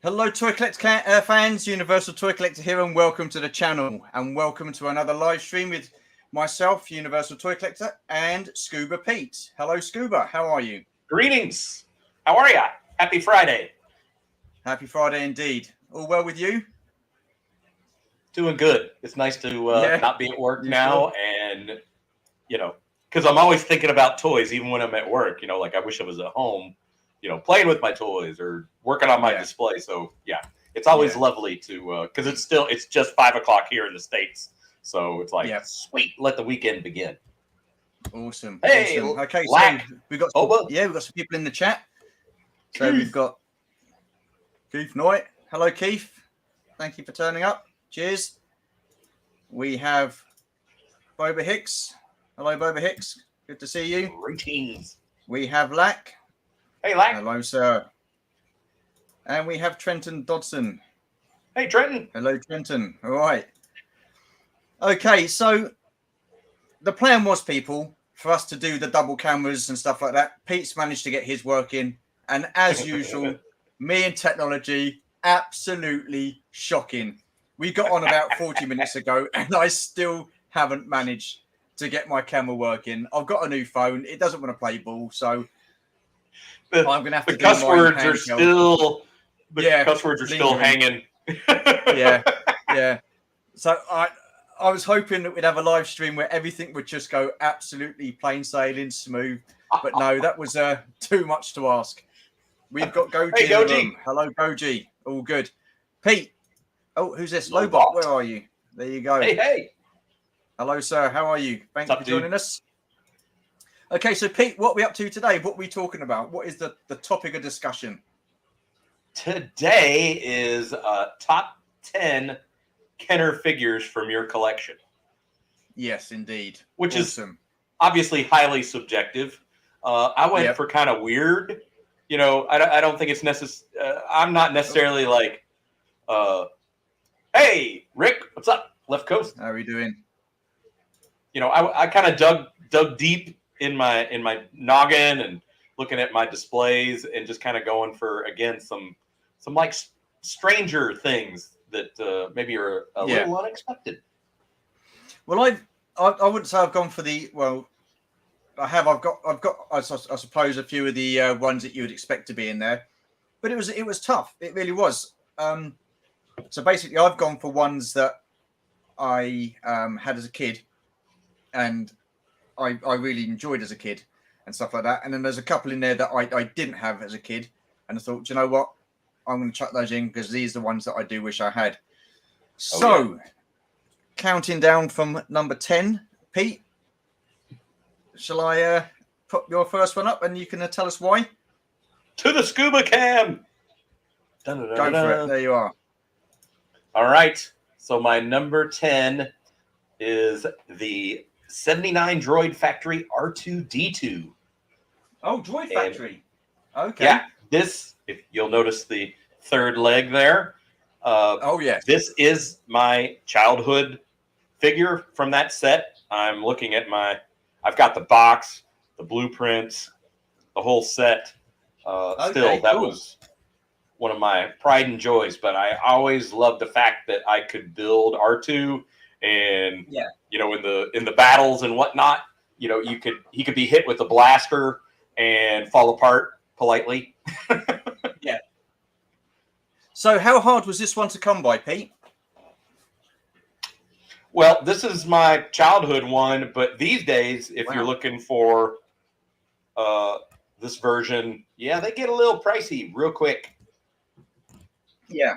Hello, Toy Collector fans. Universal Toy Collector here, and welcome to the channel. And welcome to another live stream with myself, Universal Toy Collector, and Scuba Pete. Hello, Scuba. How are you? Greetings. How are ya? Happy Friday. Happy Friday indeed. All well with you? Doing good. It's nice to not be at work now, and because I'm always thinking about toys, even when I'm at work. Like I wish I was at home, playing with my toys or working on my display. So it's always lovely to because it's just 5 o'clock here in the States, so it's like sweet. Let the weekend begin. Awesome. Hey, awesome. Okay, Lack. So we've got some people in the chat. So we've got Keith Knight. Hello, Keith. Thank you for turning up. Cheers. We have Boba Hicks. Hello, Boba Hicks. Good to see you. Greetings. We have Lack. Hey, Lack. Hello, sir. And we have Trenton Dodson. Hey, Trenton. Hello, Trenton. All right. Okay, so the plan was, people, for us to do the double cameras and stuff like that. Pete's managed to get his work in. And as usual, me and technology, absolutely shocking. We got on about 40 minutes ago, and I still haven't managed to get my camera working. I've got a new phone. It doesn't want to play ball, so I'm going to have to do cuss words are still cuss words are still hanging. yeah. So I was hoping that we'd have a live stream where everything would just go absolutely plain sailing smooth, but no, that was too much to ask. We've got Goji. Hey, Goji. Hello, Goji. All good. Pete. Oh, who's this? Lobot. Where are you? There you go. Hey. Hello, sir. How are you? Thank you for joining us. Okay, so Pete, what are we up to today? What are we talking about? What is the topic of discussion? Today is top 10 Kenner figures from your collection. Yes, indeed. Which is obviously highly subjective. I went for kind of weird. I don't think it's necessary. I'm not necessarily like, hey, Rick, what's up? Left Coast. How are we doing? I kind of dug deep in my noggin and looking at my displays and just kind of going for, again, some like stranger things that maybe are a little unexpected. Well, I wouldn't say I've gone for I've got I suppose a few of the ones that you would expect to be in there, but it was tough. It really was. So basically, I've gone for ones that I had as a kid, and I really enjoyed as a kid and stuff like that. And then there's a couple in there that I didn't have as a kid, and I thought, you know what, I'm going to chuck those in because these are the ones that I do wish I had. So, counting down from number 10, Pete. Shall I put your first one up and you can tell us why? To the scuba cam. Go for it. There you are. All right. So my number 10 is the 79 Droid Factory R2-D2. Oh, Droid Factory. Okay. Yeah. This, if you'll notice the third leg there. This is my childhood figure from that set. I'm looking at I've got the box, the blueprints, the whole set. That was one of my pride and joys. But I always loved the fact that I could build R2, and in the battles and whatnot, he could be hit with a blaster and fall apart politely. Yeah. So how hard was this one to come by, Pete? Well, this is my childhood one, but these days, if you're looking for this version, they get a little pricey real quick. Yeah.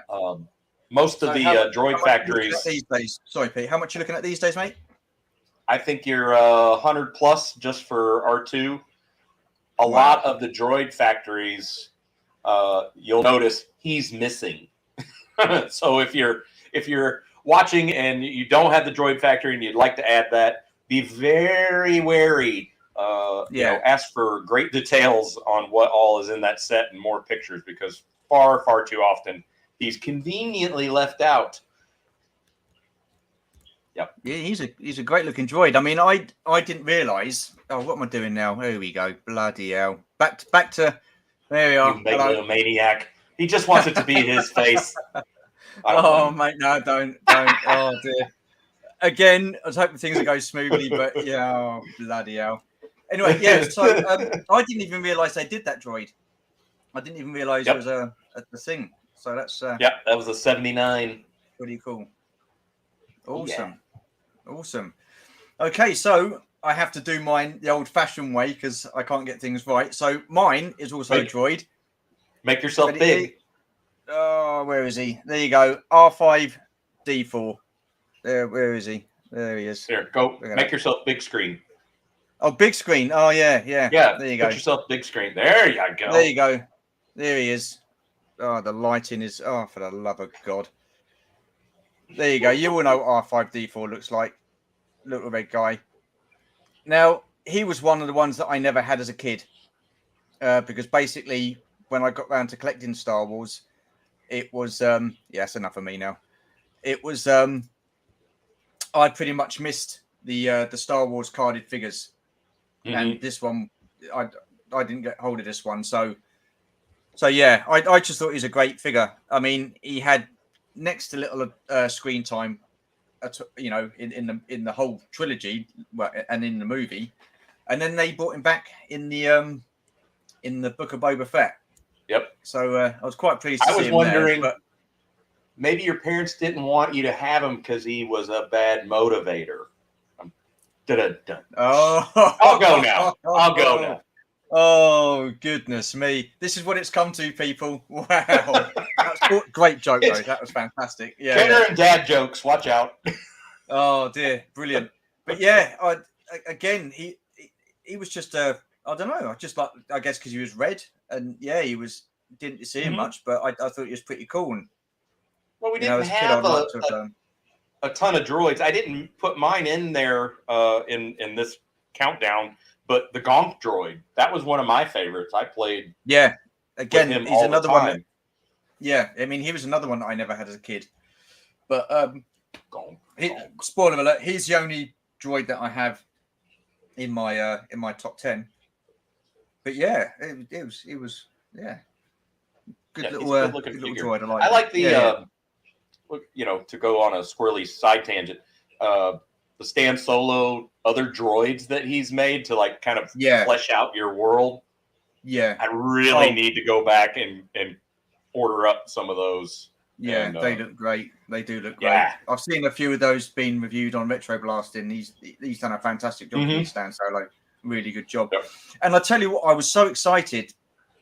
Most of the Droid factories these days. Sorry, Pete. How much are you looking at these days, mate? I think you're 100 plus just for R2. A lot of the Droid factories, you'll notice he's missing. So if you're watching and you don't have the Droid Factory and you'd like to add that, be very wary. Ask for great details on what all is in that set and more pictures, because far too often he's conveniently left out. Yep. Yeah, he's a great looking droid. I mean, I didn't realize. Oh, what am I doing now? Here we go. Bloody hell. Back to there we are. You little maniac. He just wants it to be his face. Oh, mate, no, don't. Oh, dear. Again, I was hoping things would go smoothly, but yeah, oh, bloody hell. Anyway, yeah, so I didn't even realise they did that droid. I didn't even realise it was a thing. So that's... yeah, that was a 79. Pretty cool. Awesome. Yeah. Awesome. Okay, so I have to do mine the old-fashioned way because I can't get things right. So mine is also a droid. Make yourself big. Oh, where is he? There you go. R5D4. There, where is he? There he is. There, go. Make yourself big screen. Oh, big screen. Oh, yeah. Yeah. There you go. Put yourself big screen. There you go. There you go. There he is. Oh, the lighting is... Oh, for the love of God. There you go. You all know what R5D4 looks like. Little red guy. Now, he was one of the ones that I never had as a kid. Because basically, when I got round to collecting Star Wars, it was... yeah, that's enough of me now. It was... I pretty much missed the Star Wars carded figures. Mm-hmm. And this one, I didn't get hold of this one. So yeah, I just thought he was a great figure. I mean, he had next to little screen time, you know, in the whole trilogy, well, and in the movie, and then they brought him back in the Book of Boba Fett. Yep. So I was quite pleased to see him. I was wondering, there, but maybe your parents didn't want you to have him because he was a bad motivator. Dun-dun-dun. Oh, I'll go now. I'll go now. Oh, goodness me. This is what it's come to, people. Wow. That's great joke, though. That was fantastic. Yeah. Kenner and dad jokes. Watch out. Oh, dear. Brilliant. But yeah, again, he was just, I don't know. I guess because he was red. And yeah, didn't see him much, but I thought he was pretty cool. And, well, we didn't have a ton of droids. I didn't put mine in there in this countdown. But the Gonk droid, that was one of my favorites. I played. Yeah, again, with him he's another one. That, yeah, I mean, he was another one that I never had as a kid. But spoiler alert, he's the only droid that I have in my top 10. But yeah, it was yeah, good little droid. I like the you know, to go on a squirrely side tangent. The Stan Solo other droids that he's made to like kind of flesh out your world. Yeah. I really need to go back and order up some of those. Yeah, and, they look great. They do look great. Yeah. I've seen a few of those being reviewed on Retro Blasting. He's done a fantastic job with Stan Solo. Really good job. Yep. And I tell you what, I was so excited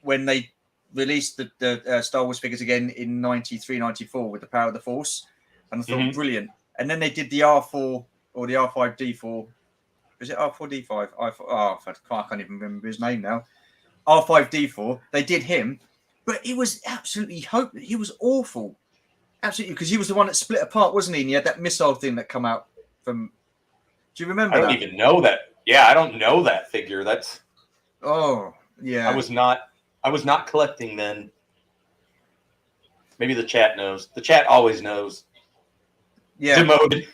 when they released the Star Wars figures again in 93, 94 with the Power of the Force. And I thought, brilliant. And then they did the R4 or the R5D4. Is it R4D5? I can't even remember his name now. R5D4. They did him, but it was absolutely hopeless. He was awful. Absolutely, because he was the one that split apart, wasn't he? And he had that missile thing that come out from... Do you remember that? I don't even know that. Yeah, I don't know that figure. That's... Oh, yeah. I was not collecting then. Maybe the chat knows. The chat always knows. Yeah. Demoted.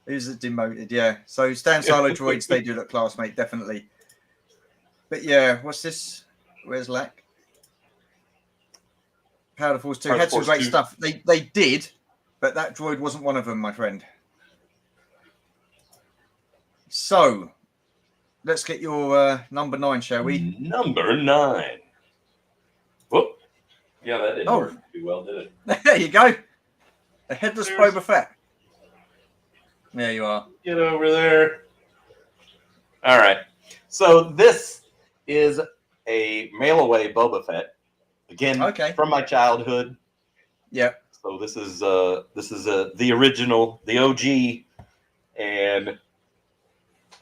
Who's demoted? Yeah. So Stan Solo droids, they do look class, mate, definitely. But yeah, what's this? Where's Lack? Power of Force 2 had some great stuff. They did, but that droid wasn't one of them, my friend. So let's get your number 9, shall we? Number 9. Whoop. Yeah, that didn't work too well, did it? There you go. The headless Boba Fett. There you are. Get over there. All right. So this is a mail-away Boba Fett. Again, from my childhood. Yep. So this is the original, the OG, and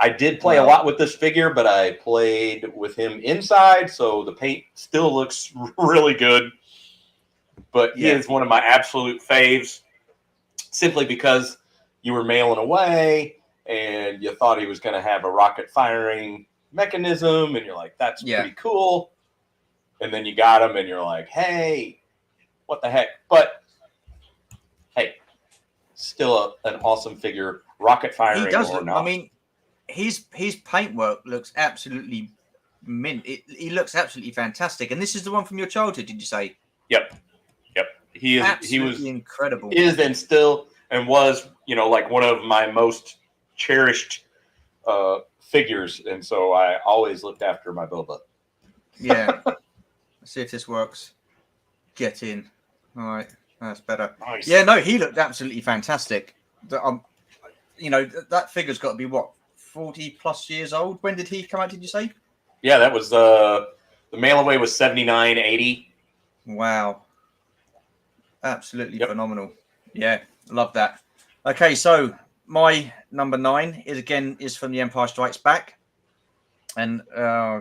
I did play a lot with this figure, but I played with him inside, so the paint still looks really good. But he is one of my absolute faves, simply because you were mailing away and you thought he was going to have a rocket firing mechanism, and you're like, that's pretty cool. And then you got him and you're like, hey, what the heck? But hey, still an awesome figure, rocket firing or not. I mean, his paintwork looks absolutely mint. He looks absolutely fantastic. And this is the one from your childhood, did you say? Yep. He was incredible. Is and still and was, like one of my most cherished figures, and so I always looked after my Boba. Yeah. Let's see if this works. Get in. All right, that's better. Nice. Yeah, no, he looked absolutely fantastic. That figure's got to be what, 40+ years old. When did he come out? Did you say? Yeah, that was the mail away was 79, 80. Wow. Absolutely phenomenal. Yeah, love that. Okay, so my number 9 is from The Empire Strikes Back. And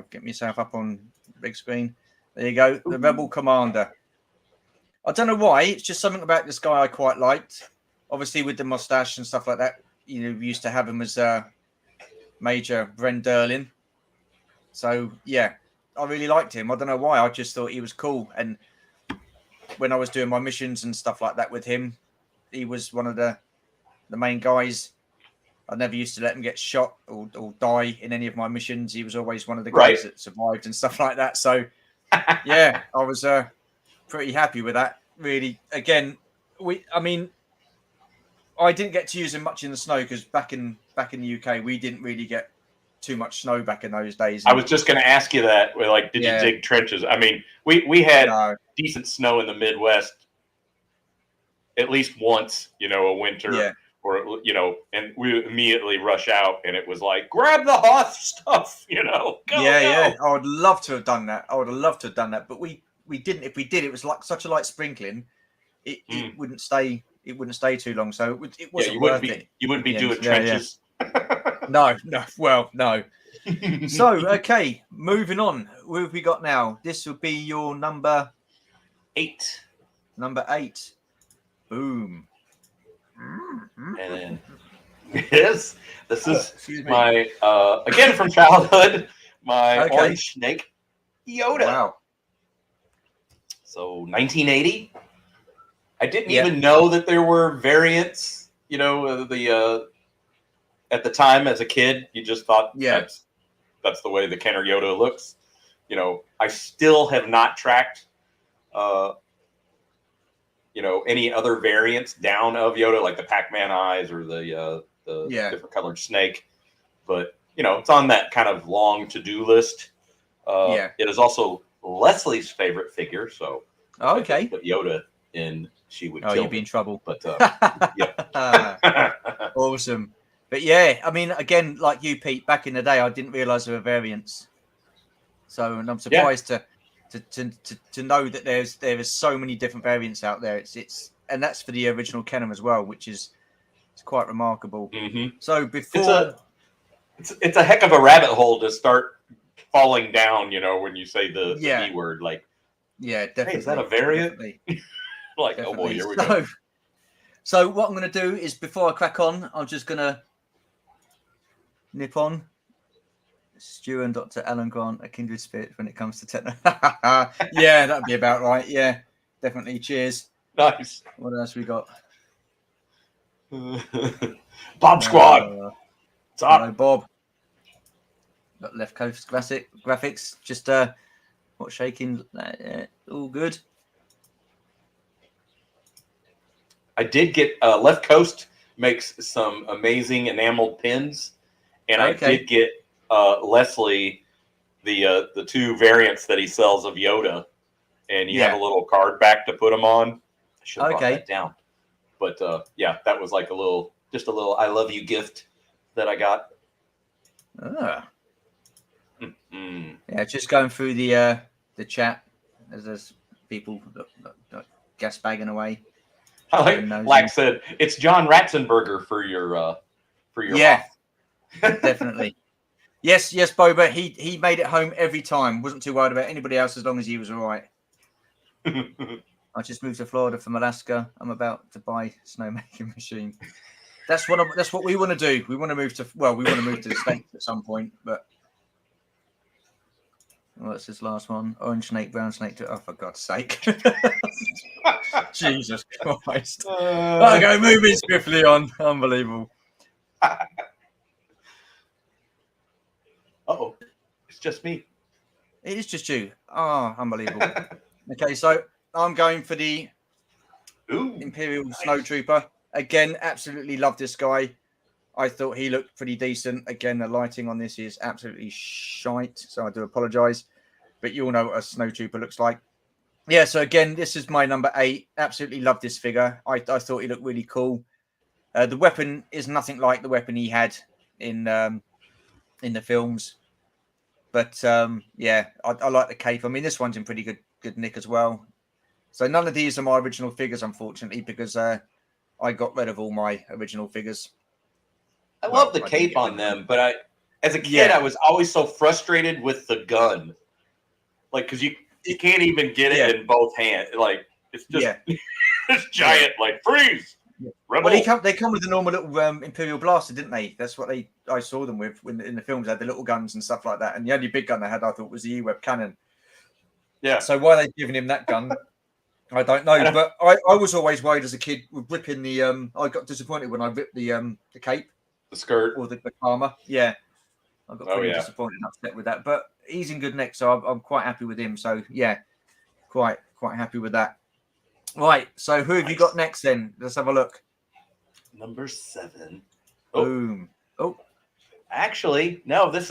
get myself up on big screen. There you go. The Rebel Commander. I don't know why. It's just something about this guy I quite liked. Obviously, with the mustache and stuff like that. We used to have him as Major Bren Derlin. So, yeah, I really liked him. I don't know why. I just thought he was cool. And when I was doing my missions and stuff like that with him, he was one of the main guys. I never used to let him get shot or die in any of my missions. He was always one of the guys that survived and stuff like that. So, yeah, I was pretty happy with that. Really, again, I didn't get to use him much in the snow because back in the UK, we didn't really get too much snow back in those days. I was just going to ask you that. Did you dig trenches? I mean, we had decent snow in the Midwest at least once, a winter. Yeah. Or, and we immediately rush out, and it was like, grab the hot stuff, go. Yeah. I would love to have done that. But we didn't. If we did, it was like such a light sprinkling. It wouldn't stay. It wouldn't stay too long. So it wasn't worth it. You wouldn't be doing trenches. No. Well, no. So, okay, moving on. What have we got now? This would be your number 8. Number 8. Boom. And then this is my again from childhood, my orange snake Yoda. Wow. So 1980. I didn't even know that there were variants. At the time as a kid, you just thought that's the way the Kenner Yoda looks. I still have not tracked any other variants down of Yoda, like the Pac-Man eyes or the different colored snake. But, it's on that kind of long to-do list. It is also Leslie's favorite figure. So if I put Yoda in, she would kill you'd be in trouble. But, Awesome. But yeah, I mean, again, like you, Pete, back in the day, I didn't realize there were variants. So, and I'm surprised to know that there is so many different variants out there. And that's for the original Kenner as well, which is quite remarkable. Mm-hmm. So before it's a heck of a rabbit hole to start falling down. When you say the B word, like definitely. Hey, is that a variant? Like definitely. Oh boy, here we go. So what I'm going to do is before I crack on, I'm just going to nip on. Stu and Dr. Alan Grant, a kindred spirit when it comes to techno. Yeah, that'd be about right. Yeah, definitely. Cheers. Nice. What else we got? Bob Squad. What's up? Hello, Bob. Got left coast graphics. Just shaking. All good. I did get Left Coast makes some amazing enameled pins, and I did get Leslie the 2 variants that he sells of Yoda, and you have a little card back to put them on. I should have brought that down, but that was like a little I love you gift that I got. Yeah, just going through the chat as there's people gas bagging away. Like said, it's John Ratzenberger for your definitely. Yes, Boba. He made it home every time. Wasn't too worried about anybody else as long as he was all right. I just moved to Florida from Alaska. I'm about to buy a snowmaking machine. That's what we want to do. We want to move to the States at some point. But what's this last one? Orange snake, brown snake. Oh, for God's sake! Jesus Christ! Okay, moving swiftly on. Unbelievable. Uh-oh, it's just me. It is just you. Oh, unbelievable. Okay, so I'm going for the Imperial Snowtrooper. Again, absolutely love this guy. I thought he looked pretty decent. Again, the lighting on this is absolutely shite, so I do apologise. But you all know what a Snowtrooper looks like. Yeah, so again, this is my number 8. Absolutely love this figure. I thought he looked really cool. The weapon is nothing like the weapon he had in the films. But yeah, I like the cape. I mean, this one's in pretty good nick as well. So none of these are my original figures, unfortunately, because I got rid of all my original figures. I love the cape on them, but as a kid, I was always so frustrated with the gun. Like, because you can't even get it in both hands. Like, it's just this giant, like, freeze. Rebel. Well, they come with the normal little Imperial blaster, didn't they? That's what I saw them with in the films. They had the little guns and stuff like that. And the only big gun they had, I thought, was the E-Web cannon. Yeah. So why they've given him that gun, I don't know. But I was always worried as a kid with ripping the. I got disappointed when I ripped the cape, the skirt, or the armor. Yeah, I got pretty disappointed and upset with that. But he's in good nick, so I'm quite happy with him. So yeah, quite happy with that. Right. So who have you got next? Then let's have a look. Number 7. Oh. Boom. Oh, actually, no. That's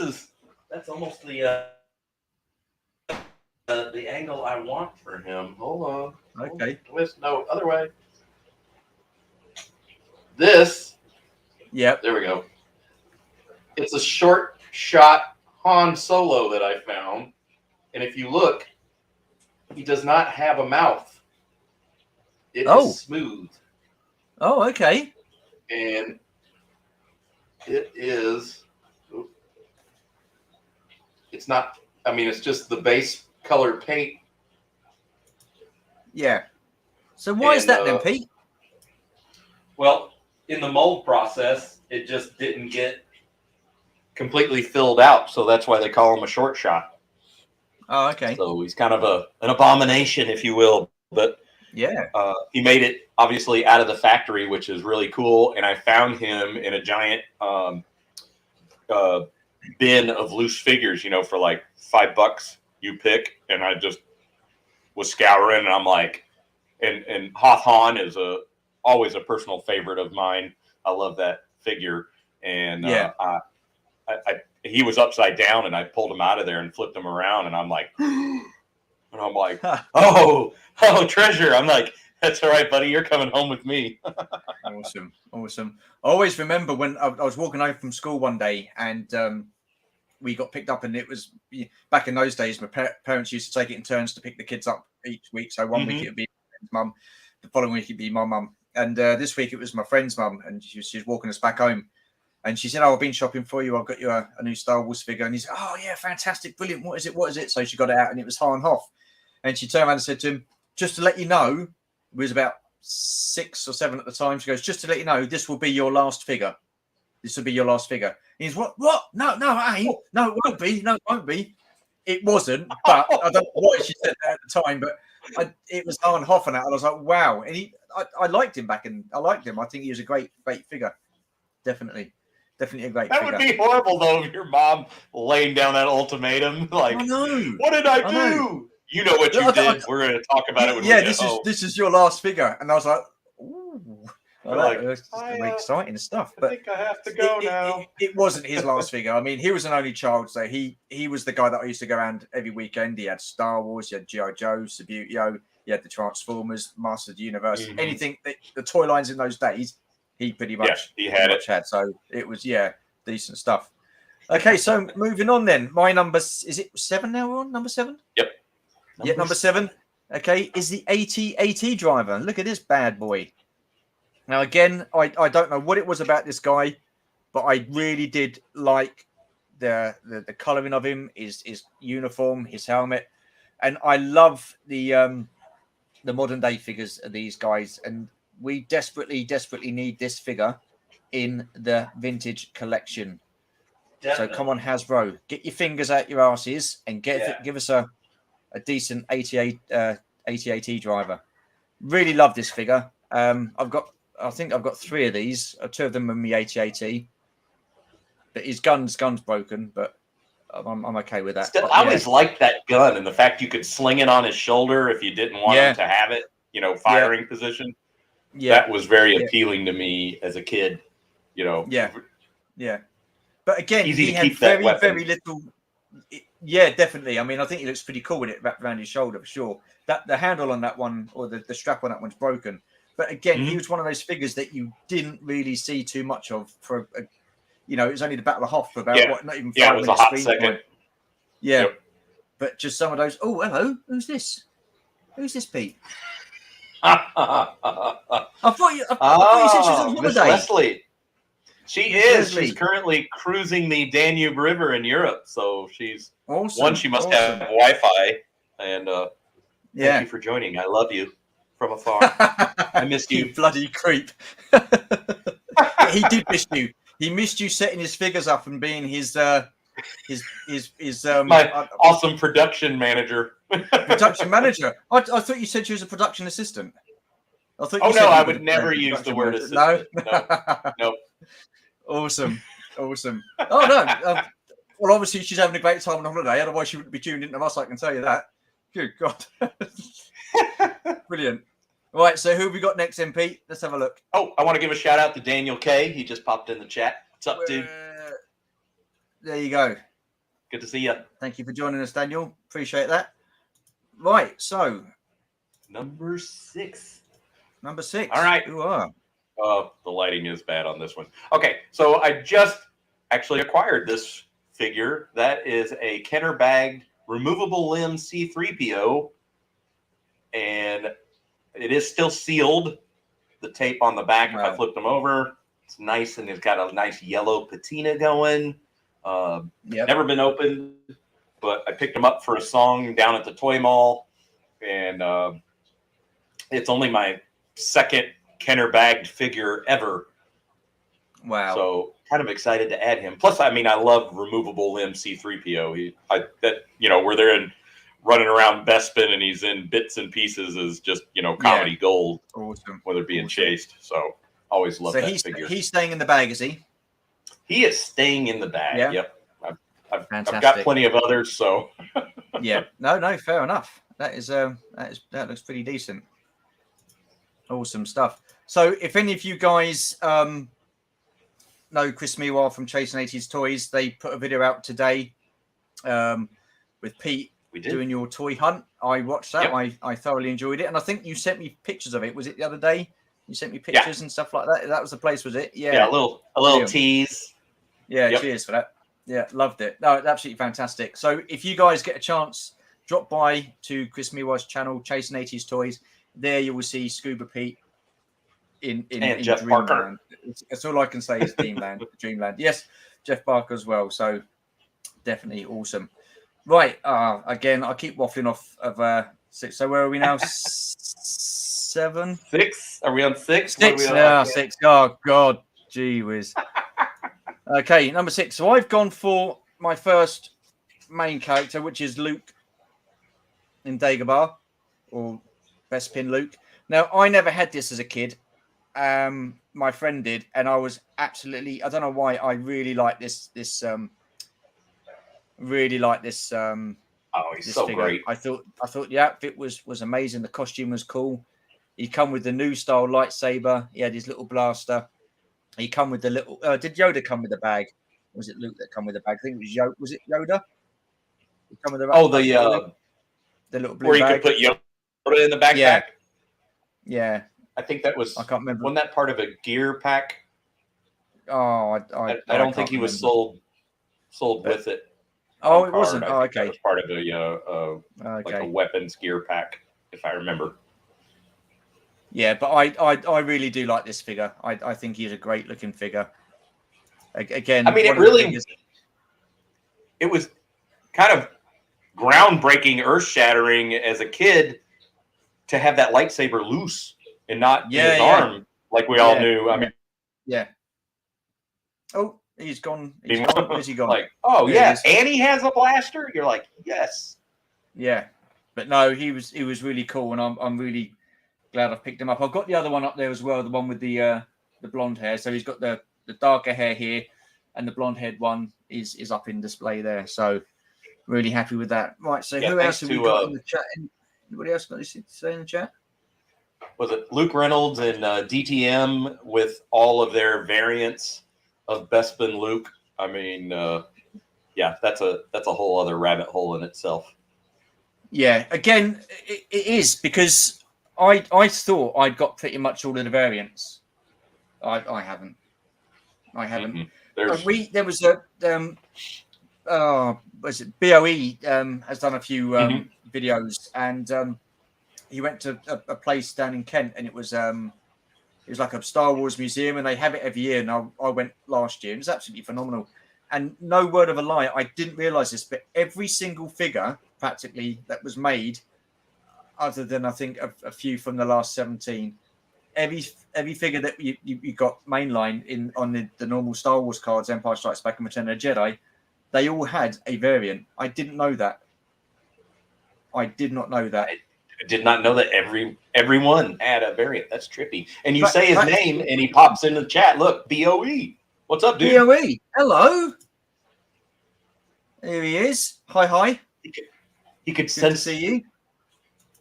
almost the angle I want for him. Hold on. Okay. No, other way. This. Yep. There we go. It's a short shot Han Solo that I found, and if you look, he does not have a mouth. It is smooth. Oh, okay. And it is. It's not. I mean, it's just the base color paint. Yeah. So why is that then, Pete? Well, in the mold process, it just didn't get completely filled out, so that's why they call him a short shot. Oh, okay. So he's kind of an abomination, if you will. But yeah, he made it obviously out of the factory, which is really cool. And I found him in a giant bin of loose figures, for like $5 you pick. And I just was scouring, and I'm like, and Hoth Han is always a personal favorite of mine. I love that figure. And he was upside down, and I pulled him out of there and flipped him around, and I'm like, oh, treasure. I'm like, that's all right, buddy. You're coming home with me. Awesome. I always remember when I was walking home from school one day, and we got picked up, and it was back in those days. My parents used to take it in turns to pick the kids up each week. So one week it would be my mum, the following week it'd be my mum, and this week it was my friend's mum, and she was walking us back home. And she said, "Oh, I've been shopping for you. I've got you a new Star Wars figure." And he said, "Oh, yeah, fantastic, brilliant. What is it? What is it?" So she got it out, and it was Han Hoth. And she turned around and said to him, "Just to let you know," it was about 6 or 7 at the time. She goes, "Just to let you know, this will be your last figure. This will be your last figure." And he's, "What? No, it ain't. No, it won't be. No, it won't be." It wasn't, but I don't know what she said at the time, but it was Han Hoth on it. And I was like, wow. And I liked him back, and I liked him. I think he was a great figure. Definitely a great that figure. Would be horrible, though, if your mom laying down that ultimatum. Like, what did I do? You know what you did. We're going to talk about it when we get home. This is your last figure. And I was like, ooh. It's very exciting stuff. But I think I have to go now. It wasn't his last figure. I mean, he was an only child, so he was the guy that I used to go around every weekend. He had Star Wars, he had G.I. Joe, Subbuteo, he had the Transformers, Masters of the Universe, anything, the toy lines in those days, he pretty much had. So it was, decent stuff. Okay, so moving on then. My numbers, is it 7 now we're on? Number 7? Yep. Number 7. Okay, is the AT-AT driver. Look at this bad boy. Now, again, I don't know what it was about this guy, but I really did like the colouring of him, his uniform, his helmet. And I love the modern day figures of these guys. And we desperately need this figure in the vintage collection. Definitely. So come on, Hasbro, get your fingers out your asses and give us a decent AT-AT driver. Really love this figure. I think I've got 3 of these. 2 of them are me AT-AT. But his gun's broken, but I'm okay with that. Still, I always liked that gun and the fact you could sling it on his shoulder if you didn't want him to have it, firing position. Yeah. That was very appealing to me as a kid, Yeah. Yeah. But again, easy he to had keep that weapon. very little. Yeah, definitely. I mean, I think he looks pretty cool with it wrapped around his shoulder for sure. That the handle on that one or the strap on that one's broken. But again, he was one of those figures that you didn't really see too much of for it was only the Battle of Hoth for about not even 5 minutes. It was a hot second. Yeah. Yep. But just some of those. Oh, hello. Who's this? Who's this, Pete? I thought you said she was on holiday. Miss Leslie. She is. Leslie. She's currently cruising the Danube River in Europe. So she's she must have Wi-Fi. And thank you for joining. I love you from afar. I missed you. You bloody creep. He did miss you. He missed you setting his figures up and being his my awesome production manager. Production manager. I thought you said she was a production assistant. I thought. I would never use the word assistant. No. Awesome. Oh no. Well, obviously she's having a great time on holiday. Otherwise, she wouldn't be tuned into us. I can tell you that. Good God. Brilliant. Right. So who have we got next, MP? Let's have a look. Oh, I want to give a shout out to Daniel K. He just popped in the chat. What's up, dude? There you go. Good to see you. Thank you for joining us, Daniel. Appreciate that. Right. So number 6. Number 6. All right. Who are? The lighting is bad on this one. Okay, so I just actually acquired this figure. That is a Kenner bagged removable limb C3PO, and it is still sealed. The tape on the back, if I flipped them over, it's nice, and it's got a nice yellow patina going. Never been opened, but I picked them up for a song down at the toy mall, and it's only my second Kenner bagged figure ever. Wow. So kind of excited to add him. Plus, I mean, I love removable limb C3PO. Where they're in running around Bespin and he's in bits and pieces is just, comedy gold. Awesome. Whether being chased. So always love that figure. He's staying in the bag, is he? He is staying in the bag. Yeah. Yep. I've got plenty of others, so yeah. No, fair enough. That looks pretty decent. Awesome stuff. So if any of you guys know Chris Meanwhile from Chasing 80s Toys, they put a video out today with Pete doing your toy hunt. I watched that. Yep. I thoroughly enjoyed it. And I think you sent me pictures of it. Was it the other day? You sent me pictures and stuff like that. That was the place, was it? Yeah. Yeah, a little tease. Yeah, cheers for that. Yeah, loved it. No, absolutely fantastic. So if you guys get a chance, drop by to Chris Meanwhile's channel, Chasing 80s Toys. There you will see Scuba Pete in Jeff Dreamland. Parker. That's all I can say is Dreamland. Yes, Jeff Parker as well. So definitely awesome. Right. Again, I keep waffling off of 6. So where are we now? 7? 6? Are we on 6? 6. Yeah, 6. Oh God, gee whiz. Okay, number 6. So I've gone for my first main character, which is Luke in Dagobah, or Bespin Luke. Now, I never had this as a kid. My friend did, and I was absolutely, I don't know why, I really like this he's so figure. great. I thought the outfit was amazing. The costume was cool. He come with the new style lightsaber. He had his little blaster. He come with the little did Yoda come with the bag? Or was it Luke that come with the bag? I think it was Yoda. Was it Yoda? He come with the little blue where you bag. could put Yoda in the backpack. Yeah. I think that was. I can't remember. Wasn't that part of a gear pack? Oh, I don't think he was sold with it. Oh, it wasn't. Oh, okay. It was part of like a weapons gear pack, if I remember. Yeah, but I really do like this figure. I think he's a great looking figure. Again, I mean, it was kind of groundbreaking, earth shattering as a kid to have that lightsaber loose and not in his arm like we all knew. I mean, oh, he's gone. Where's he gone? Like, oh yeah, Annie has a blaster. You're like, yes. Yeah, but no, he was really cool, and I'm really glad I picked him up. I've got the other one up there as well, the one with the blonde hair. So he's got the darker hair here, and the blonde-haired one is up in display there. So really happy with that. Right. So yeah, who else have we got in the chat? Anybody else got anything to say in the chat? Was it Luke Reynolds and DTM with all of their variants of Bespin Luke? I mean, yeah, that's a whole other rabbit hole in itself. Yeah, again, it is because I thought I'd got pretty much all of the variants. I haven't. Mm-hmm. There was a was it BOE has done a few videos, and he went to a place down in Kent, and it was like a Star Wars museum, and they have it every year. And I went last year. It was absolutely phenomenal. And no word of a lie, I didn't realize this, but every single figure practically that was made, other than I think a few from the last 17, every figure that you got mainline on the normal Star Wars cards, Empire Strikes Back and Return of the Jedi, they all had a variant. I didn't know that. I did not know that. I did not know that everyone had a variant. That's trippy. And you say his name, and he pops in the chat. Look, BOE. What's up, dude? BOE. Hello. There he is. Hi. He could sense. To see you.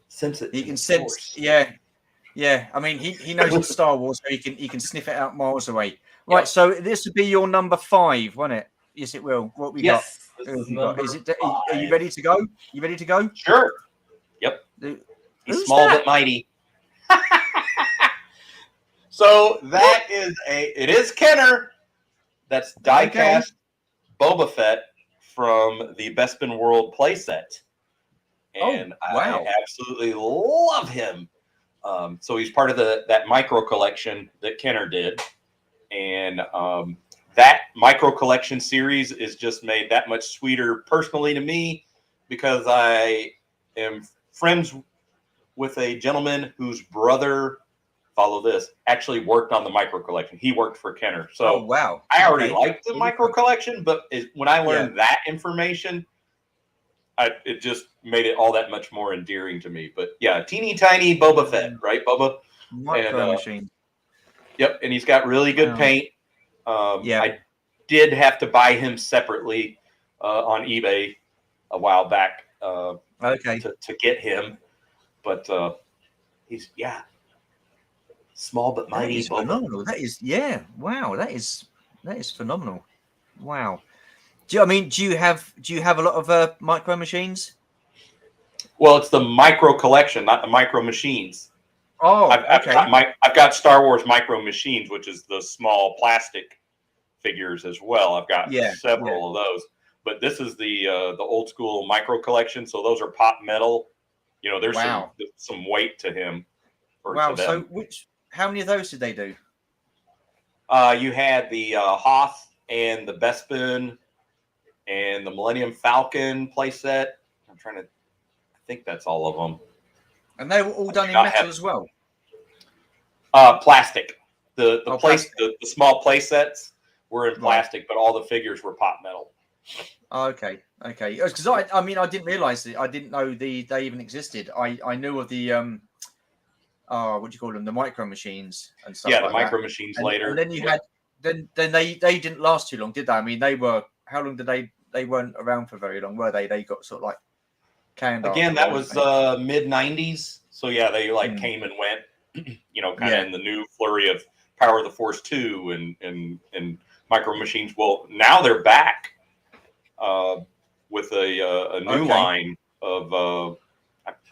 Sense it. He can sense. Force. Yeah. I mean, he knows it's Star Wars, so he can sniff it out miles away. Right. Yep. So this would be your number 5, won't it? Yes, it will. What we got? Is it? Are you ready to go? You ready to go? Sure. Yep. He's small but mighty. So that is it is Kenner. That's die-cast Boba Fett from the Bespin World playset. And I absolutely love him. So he's part of that micro collection that Kenner did. And that micro collection series is just made that much sweeter personally to me because I am friends with a gentleman whose brother, follow this, actually worked on the micro collection. He worked for Kenner. So I already liked the micro collection, but when I learned that information, it just made it all that much more endearing to me. But yeah, teeny tiny Boba Fett, right, Boba? Micro machine. Yep, and he's got really good paint. I did have to buy him separately on eBay a while back to get him. But he's small but mighty. That is phenomenal. That is wow. That is phenomenal. Wow. Do you have a lot of micro machines? Well, it's the micro collection, not the micro machines. Oh, I've got Star Wars micro machines, which is the small plastic figures as well. I've got several of those. But this is the old school micro collection. So those are pop metal. You know, there's some weight to him. Wow. So how many of those did they do? You had the Hoth and the Bespin and the Millennium Falcon playset. I think that's all of them. And they were all done in metal as well? Plastic. The small playsets were in plastic, but all the figures were pop metal. Okay. Because I didn't realize it. I didn't know they even existed. I knew of the what do you call them? The micro machines and stuff. Yeah, the micro machines later. And then you had then they didn't last too long, did they? I mean, they were. How long did they weren't around for very long, were they? They got sort of like canned. Again, that was mid '90s. So yeah, they came and went. You know, kind of in the new flurry of Power of the Force 2 and micro machines. Well, now they're back with a new line of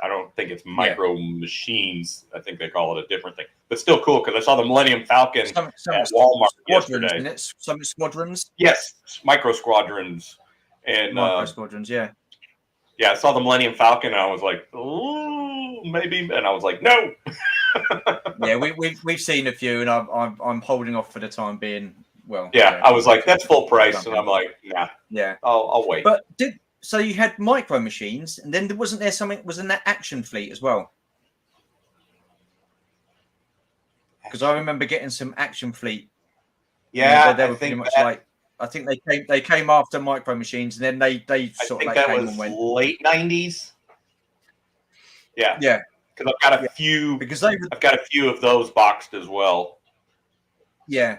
I don't think it's micro machines. I think they call it a different thing, but still cool because I saw the Millennium Falcon at Walmart yesterday. Some squadrons. Yes, micro squadrons and micro squadrons. Yeah. I saw the Millennium Falcon and I was like, oh, maybe, and I was like, no. Yeah, we've seen a few, and I'm holding off for the time being. Well, I was like, that's full price, and I'm like, nah, I'll wait. But so you had micro machines, and then wasn't there something? Was in that Action Fleet as well? Because I remember getting some Action Fleet. Yeah, they were pretty much like. I think they came after micro machines, and then they sort of like came and went. Late '90s. Yeah. Because I've got a few. I've got a few of those boxed as well.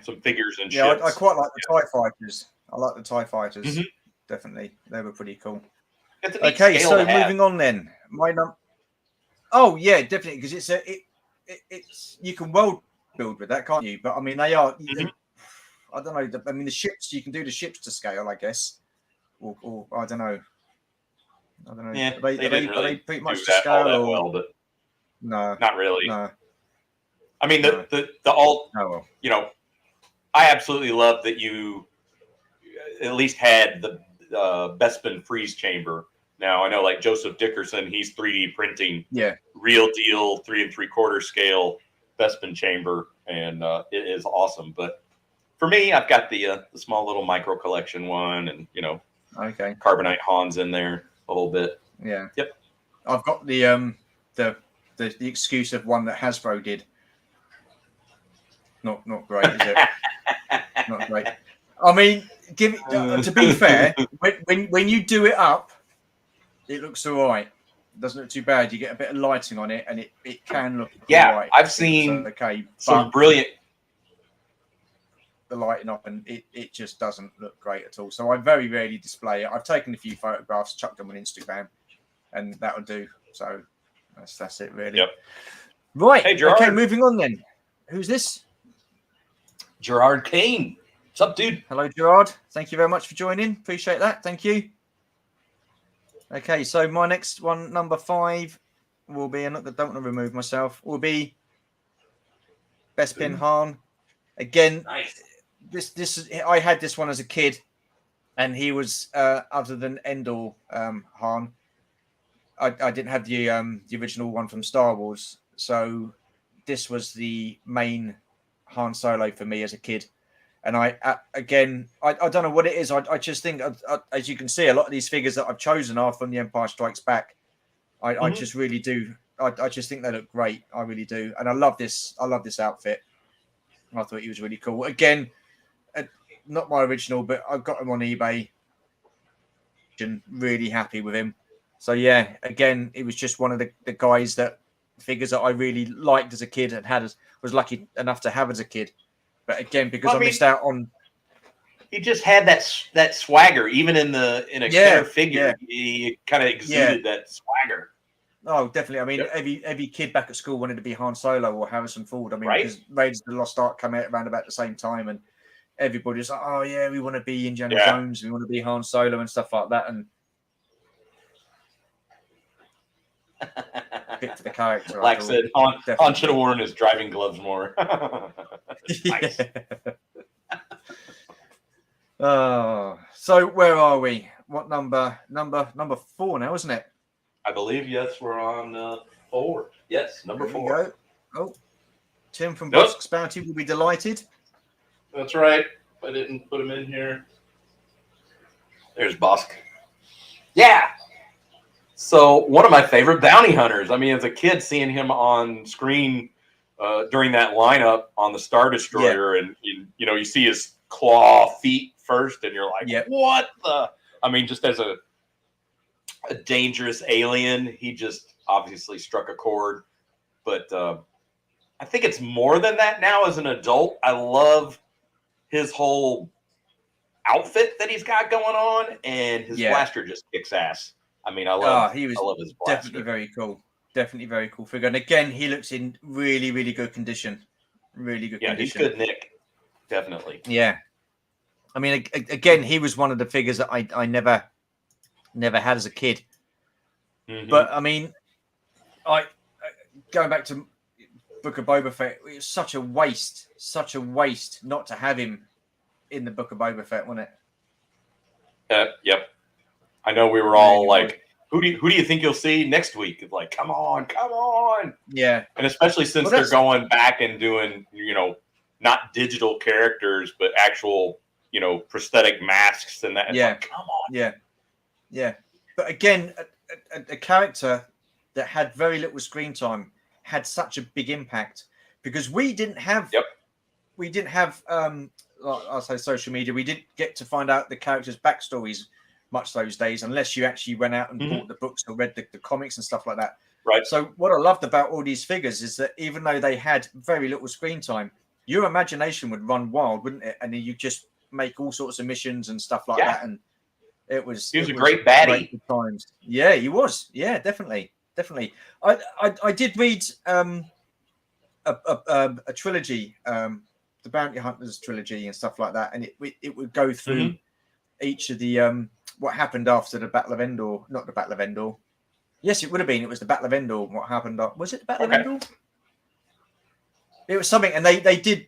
some figures and yeah. ships. I quite like the TIE fighters. I like the TIE fighters. Definitely, they were pretty cool. Okay, so moving on then. Oh yeah, definitely, because it's you can world build with that, can't you? But I mean, they are. I don't know. I mean, the ships, you can do the ships to scale, I guess, or I don't know. I don't know. Yeah, are they pretty much to scale, all that well, but no, not really. No. I mean, the alt. Oh well. You know, I absolutely love that you at least had the Bespin freeze chamber. Now I know, like Joseph Dickerson, he's 3D printing, real deal 3 3/4 scale Bespin chamber, and it is awesome. But for me, I've got the small little micro collection one, and Carbonite Hans in there a little bit. Yeah. Yep. I've got the exclusive one that Hasbro did. Not great, is it? Not great. I mean, give it. To be fair, when you do it up, it looks all right. It doesn't look too bad. You get a bit of lighting on it, and it can look all right. I've seen some brilliant. The lighting up, and it just doesn't look great at all. So I very rarely display it. I've taken a few photographs, chucked them on Instagram, and that will do. So that's it, really. Yep. Right. Hey, Gerard. Okay, moving on then. Who's this? Gerard Kane. What's up, dude? Hello, Gerard. Thank you very much for joining. Appreciate that. Thank you. Okay, so my next one, number 5, will be, and I don't want to remove myself, will be Bespin Han. Again, nice. This I had this one as a kid, and he was other than Endor Han. I didn't have the original one from Star Wars, so this was the main Han Solo for me as a kid. And I don't know what it is. I just think, as you can see, a lot of these figures that I've chosen are from The Empire Strikes Back. I just really do. I just think they look great. I really do, and I love this. I love this outfit. I thought he was really cool. Again, not my original, but I got him on eBay. And really happy with him. So yeah, again, it was just one of the guys figures that I really liked as a kid and was lucky enough to have as a kid. But again, because I missed out on, he just had that swagger, even in a Kenner figure. He kind of exuded that swagger. Oh, definitely. I mean, every kid back at school wanted to be Han Solo or Harrison Ford. I mean, because Raiders of the Lost Ark came out around about the same time, and everybody's like, "Oh yeah, we want to be Indiana Jones, we want to be Han Solo and stuff like that." And fit for the character. Like I said, Han should have worn his driving gloves more. Nice. So where are we? What number? Number 4 now, isn't it? I believe yes, we're on 4. Yes, number 4. There you go. Oh, Tim from Bosk's Bounty will be delighted. That's right. I didn't put him in here. There's Bosk. Yeah. So one of my favorite bounty hunters. I mean, as a kid, seeing him on screen during that lineup on the Star Destroyer, and you see his claw feet first, and you're like, what the? I mean, just as a dangerous alien, he just obviously struck a chord. But I think it's more than that now as an adult. I love his whole outfit that he's got going on, and his blaster just kicks ass. I mean, I love his blaster. Definitely very cool. Definitely very cool figure. And again, he looks in really, really good condition. Really good condition. He's good nick. Definitely. Yeah. I mean, again, he was one of the figures that I never had as a kid. Mm-hmm. But I mean, going back to Book of Boba Fett, it was such a waste not to have him in the Book of Boba Fett, wasn't it? Yep. I know we were all like, who do you think you'll see next week? Like, come on. Yeah. And especially since they're going back and doing, not digital characters, but actual, prosthetic masks and that. It's like, come on. Yeah. But again, a character that had very little screen time had such a big impact because we didn't have I'll say social media. We didn't get to find out the characters' backstories much those days, unless you actually went out and bought the books or read the comics and stuff like that. Right. So what I loved about all these figures is that even though they had very little screen time, your imagination would run wild, wouldn't it? And then you just make all sorts of missions and stuff like that. And he was a great baddie. Great times. Yeah, he was. Yeah, definitely. I did read a trilogy, the Bounty Hunters trilogy and stuff like that, and it would go through each of the what happened after the Battle of Endor. Not the Battle of Endor. Yes, it would have been. It was the Battle of Endor. What happened? Was it the Battle of Endor? It was something, and they did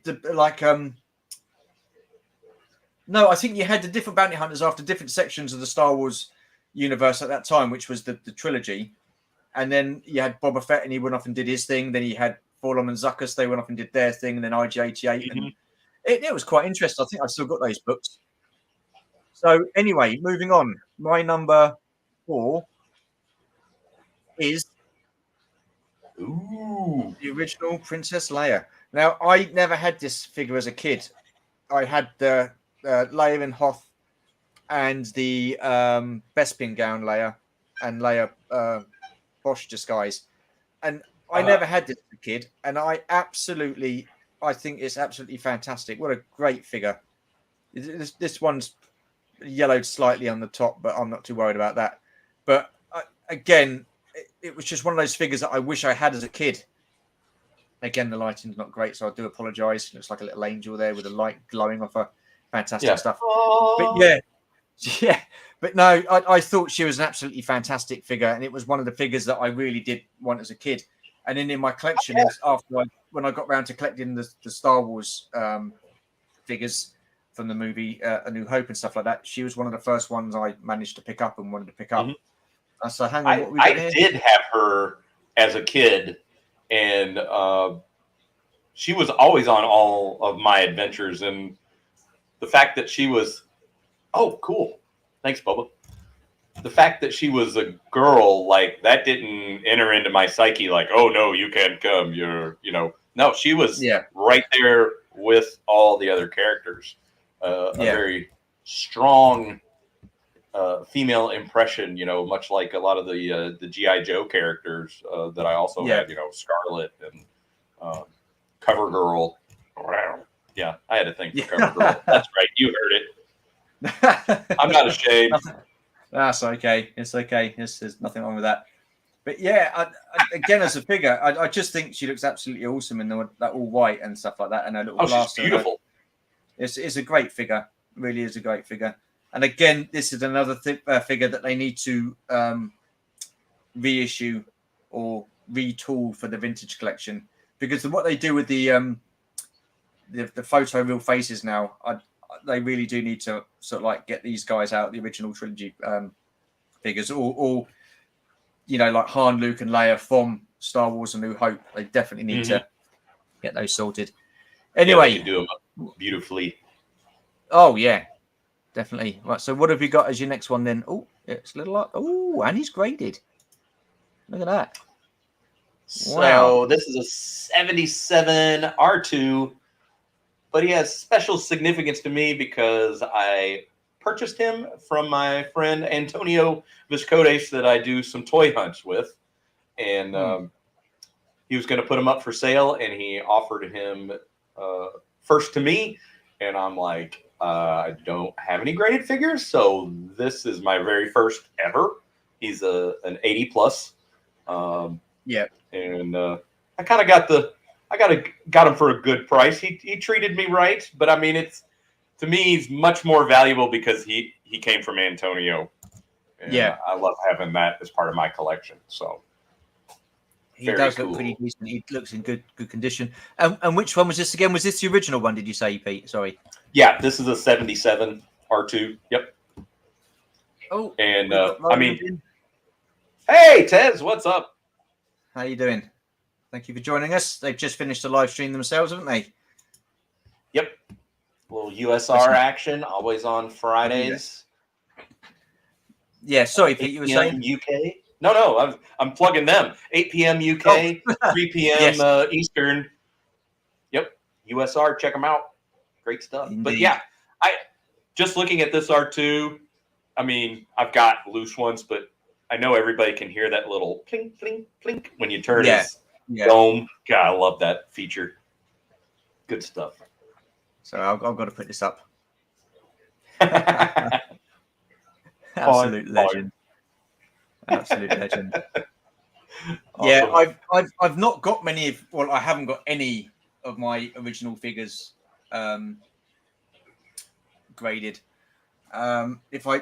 no, I think you had the different bounty hunters after different sections of the Star Wars universe at that time, which was the trilogy. And then you had Boba Fett, and he went off and did his thing. Then you had Forlom and Zuckuss, they went off and did their thing. And then IG-88. And it was quite interesting. I think I've still got those books. So anyway, moving on. My number 4 is the original Princess Leia. Now, I never had this figure as a kid. I had the Leia in Hoth and the Bespin gown Leia and Leia Bosch disguise. And I never had this as a kid. And I think it's absolutely fantastic. What a great figure. This one's yellowed slightly on the top, but I'm not too worried about that. But again, it was just one of those figures that I wish I had as a kid. Again, the lighting's not great, so I do apologize. Looks like a little angel there with a light glowing off her. Fantastic stuff. But yeah. But no, I thought she was an absolutely fantastic figure, and it was one of the figures that I really did want as a kid. And then in my collection, when I got around to collecting the Star Wars figures from the movie A New Hope and stuff like that, she was one of the first ones I managed to pick up and wanted to pick up. So hang on, I did have her as a kid, and she was always on all of my adventures. And the fact that she was, cool. Thanks, Bubba. The fact that she was a girl, like, that didn't enter into my psyche like, oh, no, you can't come. No, she was right there with all the other characters. A very strong female impression, much like a lot of the G.I. Joe characters that I also had, Scarlet and CoverGirl. Yeah, I had to think for CoverGirl. That's right. You heard it. I'm not ashamed. That's okay. It's okay. There's nothing wrong with that. But yeah, again, as a figure, I just think she looks absolutely awesome in that all white and stuff like that, and her little blaster. She's beautiful. It's a great figure. It really is a great figure. And again, this is another figure that they need to reissue or retool for the vintage collection, because what they do with the photo real faces now, they really do need to sort of like get these guys out, the original trilogy figures, or like Han, Luke, and Leia from Star Wars: A New Hope. They definitely need to get those sorted. Anyway, they can do them beautifully. Oh yeah, definitely. Right. So what have you got as your next one then? Oh, it's a little. Oh, and he's graded. Look at that. So this is a 77 R2. But he has special significance to me because I purchased him from my friend Antonio Viscodes that I do some toy hunts with. And he was going to put him up for sale, and he offered him first to me. And I'm like, I don't have any graded figures, so this is my very first ever. He's an 80 plus. And I kind of got him for a good price. He treated me right, but I mean, to me, he's much more valuable because he came from Antonio. And I love having that as part of my collection. So he does look pretty decent. He looks in good condition. And which one was this again? Was this the original one? Did you say, Pete? Sorry. Yeah, this is a 77 R2. Yep. Oh, and hey, Tez, what's up? How you doing? Thank you for joining us. They've just finished the live stream themselves, haven't they? Yep. A little USR action, always on Fridays. Yeah, sorry, Pete, you were saying? UK? No, I'm plugging them. 8 p.m. UK, 3 p.m. Eastern. Yep. USR, check them out. Great stuff. Indeed. But yeah, I just looking at this R2, I mean, I've got loose ones, but I know everybody can hear that little plink, plink, plink when you turn his dome. God, I love that feature. Good stuff. So I've got to put this up. Absolute legend. Absolute legend. Awesome. Yeah, I've not got many of. Well, I haven't got any of my original figures graded. If I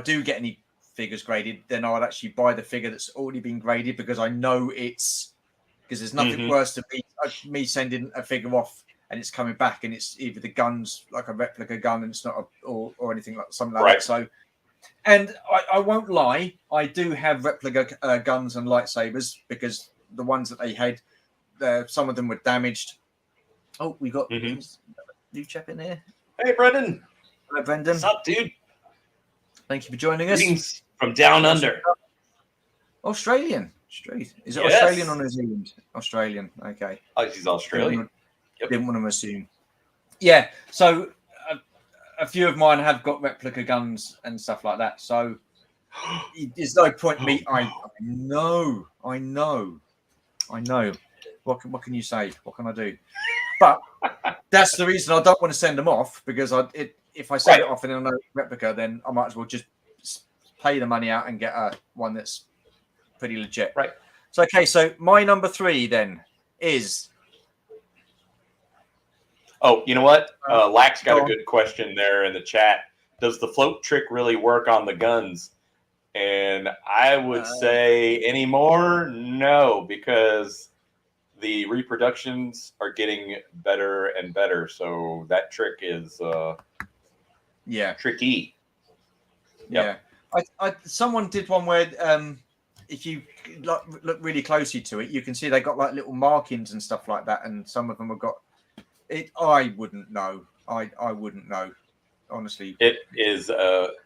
do get any figures graded, then I'd actually buy the figure that's already been graded, because I know it's, because there's nothing worse than me sending a figure off and it's coming back and it's either the gun's like a replica gun and it's not or anything like something like that. So, and I won't lie, I do have replica guns and lightsabers, because the ones that they had, some of them were damaged. Oh, we got new chap in there. Hey, Brendan. Hello, Brendan. What's up, dude? Thank you for joining us. Greetings from down under. Australian. Is it Australian or New Zealand? Australian. Okay. Oh, he's Australian. Didn't want to assume. Yeah. So a few of mine have got replica guns and stuff like that. So there's no point me. I know. What can you say? What can I do? But that's the reason I don't want to send them off, because if I send it off and a replica, then I might as well just pay the money out and get one that's pretty legit. Right. So, okay. So my number 3 then is. Oh, you know what? Lax got a good question there in the chat. Does the float trick really work on the guns? And I would say anymore, no, because the reproductions are getting better and better. So that trick is tricky. Yeah. Someone did one where if you look really closely to it, you can see they got like little markings and stuff like that, and some of them have got it. I wouldn't know. I wouldn't know, honestly. It is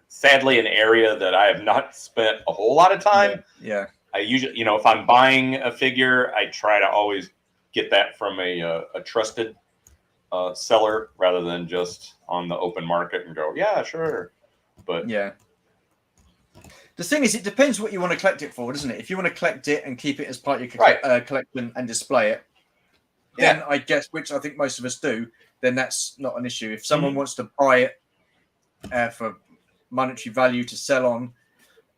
sadly an area that I have not spent a whole lot of time. Yeah. I usually, if I'm buying a figure, I try to always get that from a trusted seller rather than just on the open market and go, yeah, sure. But yeah. The thing is, it depends what you want to collect it for, doesn't it? If you want to collect it and keep it as part of your collection and display it, then I guess, which I think most of us do, then that's not an issue. If someone wants to buy it for monetary value to sell on,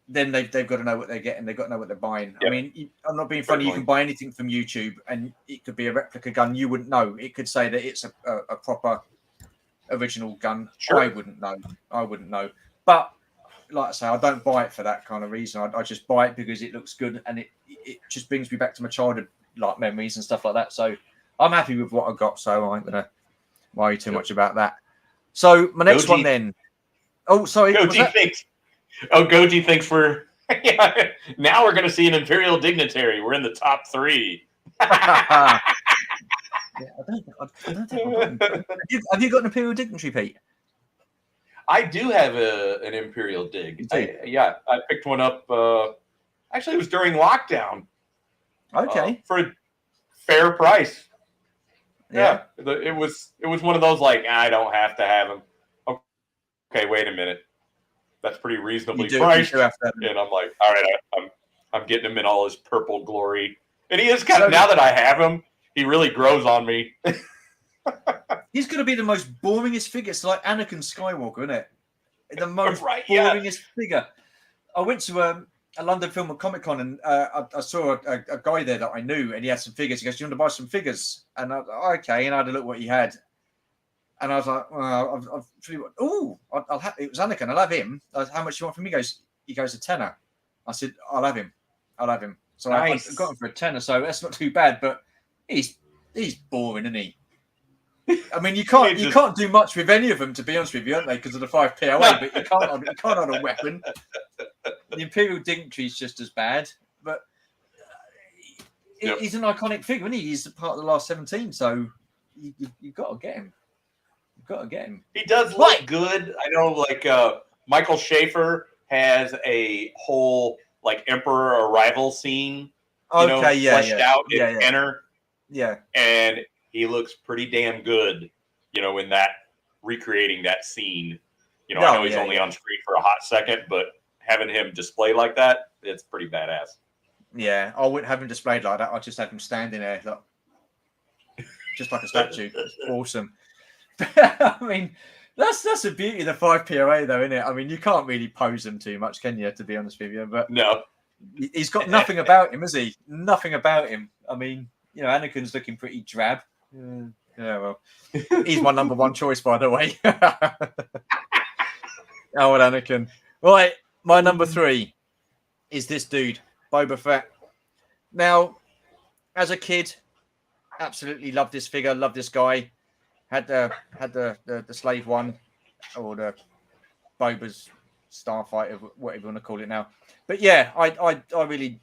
then they've got to know what they're getting. They've got to know what they're buying. I mean, I'm not being funny. You can buy anything from YouTube, and it could be a replica gun. You wouldn't know. It could say that it's a proper original gun. Sure. I wouldn't know. But like I say, I don't buy it for that kind of reason. I just buy it because it looks good, and it just brings me back to my childhood like memories and stuff like that. So I'm happy with what I got. So I ain't gonna worry too much about that. So my next one then. Oh, sorry. Goji thinks we're now we're going to see an Imperial dignitary. We're in the top 3. I don't think have you got an Imperial dignitary, Pete? I do have an Imperial dig. I picked one up. Actually, it was during lockdown. Okay. For a fair price. Yeah. It was one of those like, I don't have to have them. Okay, wait a minute. That's pretty reasonably priced. And I'm like, all right, I'm getting him in all his purple glory. And he is kind of, now that I have him, he really grows on me. He's going to be the most boringest figure. It's like Anakin Skywalker, isn't it? The most boringest figure. I went to a London Film and Comic Con, and I saw a guy there that I knew, and he had some figures. He goes, "Do you want to buy some figures?" And I was like, okay. And I had a look what he had. And I was like, well, I'll have, it was Anakin. I'll have him. How much do you want from me? He goes a tenner. I said, I'll have him. So nice. I got him for a tenner. So that's not too bad, but he's boring, isn't he? I mean, you can't do much with any of them, to be honest with you, aren't they? Because of the 5 POA, but you can't on a weapon. The Imperial dignitary is just as bad, but he's an iconic figure, isn't he? He's part of the last 17, so you've got to get him. He does look good. I know, like Michael Schaefer has a whole like Emperor Arrival scene, fleshed out in Kenner. Yeah, and he looks pretty damn good, in that recreating that scene. I know he's only on screen for a hot second, but having him display like that, it's pretty badass. Yeah, I wouldn't have him displayed like that. I'd just have him standing there. just like a statue. It's awesome. I mean, that's the beauty of the 5POA, though, isn't it? I mean, you can't really pose them too much, can you? To be honest with you, but no, he's got nothing about him, has he? Nothing about him. I mean, you know, Anakin's looking pretty drab. Yeah, well, he's my number one choice, by the way. Oh, well, Anakin. Right, my number 3 is this dude, Boba Fett. Now, as a kid, absolutely loved this figure, loved this guy. Had the slave one, or the Boba's starfighter, whatever you want to call it now. But yeah, I really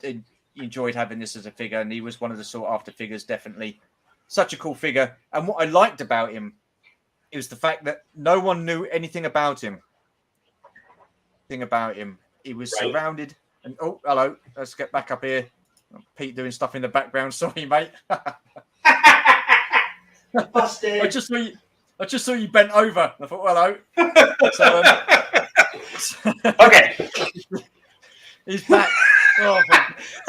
enjoyed having this as a figure, and he was one of the sought after figures, definitely. Such a cool figure. And what I liked about him is the fact that no one knew anything about him. He was surrounded. And oh, hello. Let's get back up here. Pete doing stuff in the background. Sorry, mate. Busted. I just saw you bent over. I thought, hello. Okay. He's back. Oh,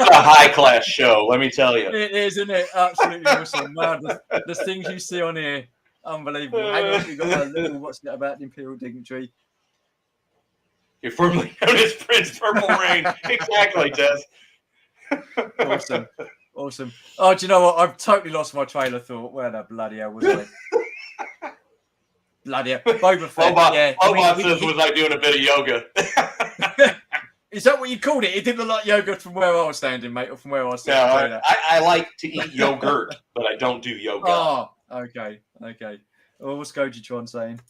it's a high class show, let me tell you. It is, isn't it? Absolutely awesome. Man, the things you see on here, unbelievable. Hang on, we've got a little what's that about the Imperial Dignitary. You're formerly known as Prince Purple Rain. Exactly, Tess. Awesome. Oh, do you know what? I've totally lost my trail of thought. Where the bloody hell was I? Bloody hell. Boba Fett. Obot says, was I doing a bit of yoga? Is that what you called it? It didn't look like yoga from where I was standing, mate, or from where I was standing. No, I like to eat yogurt, but I don't do yoga. Oh, okay. Well, what's Gojitron saying?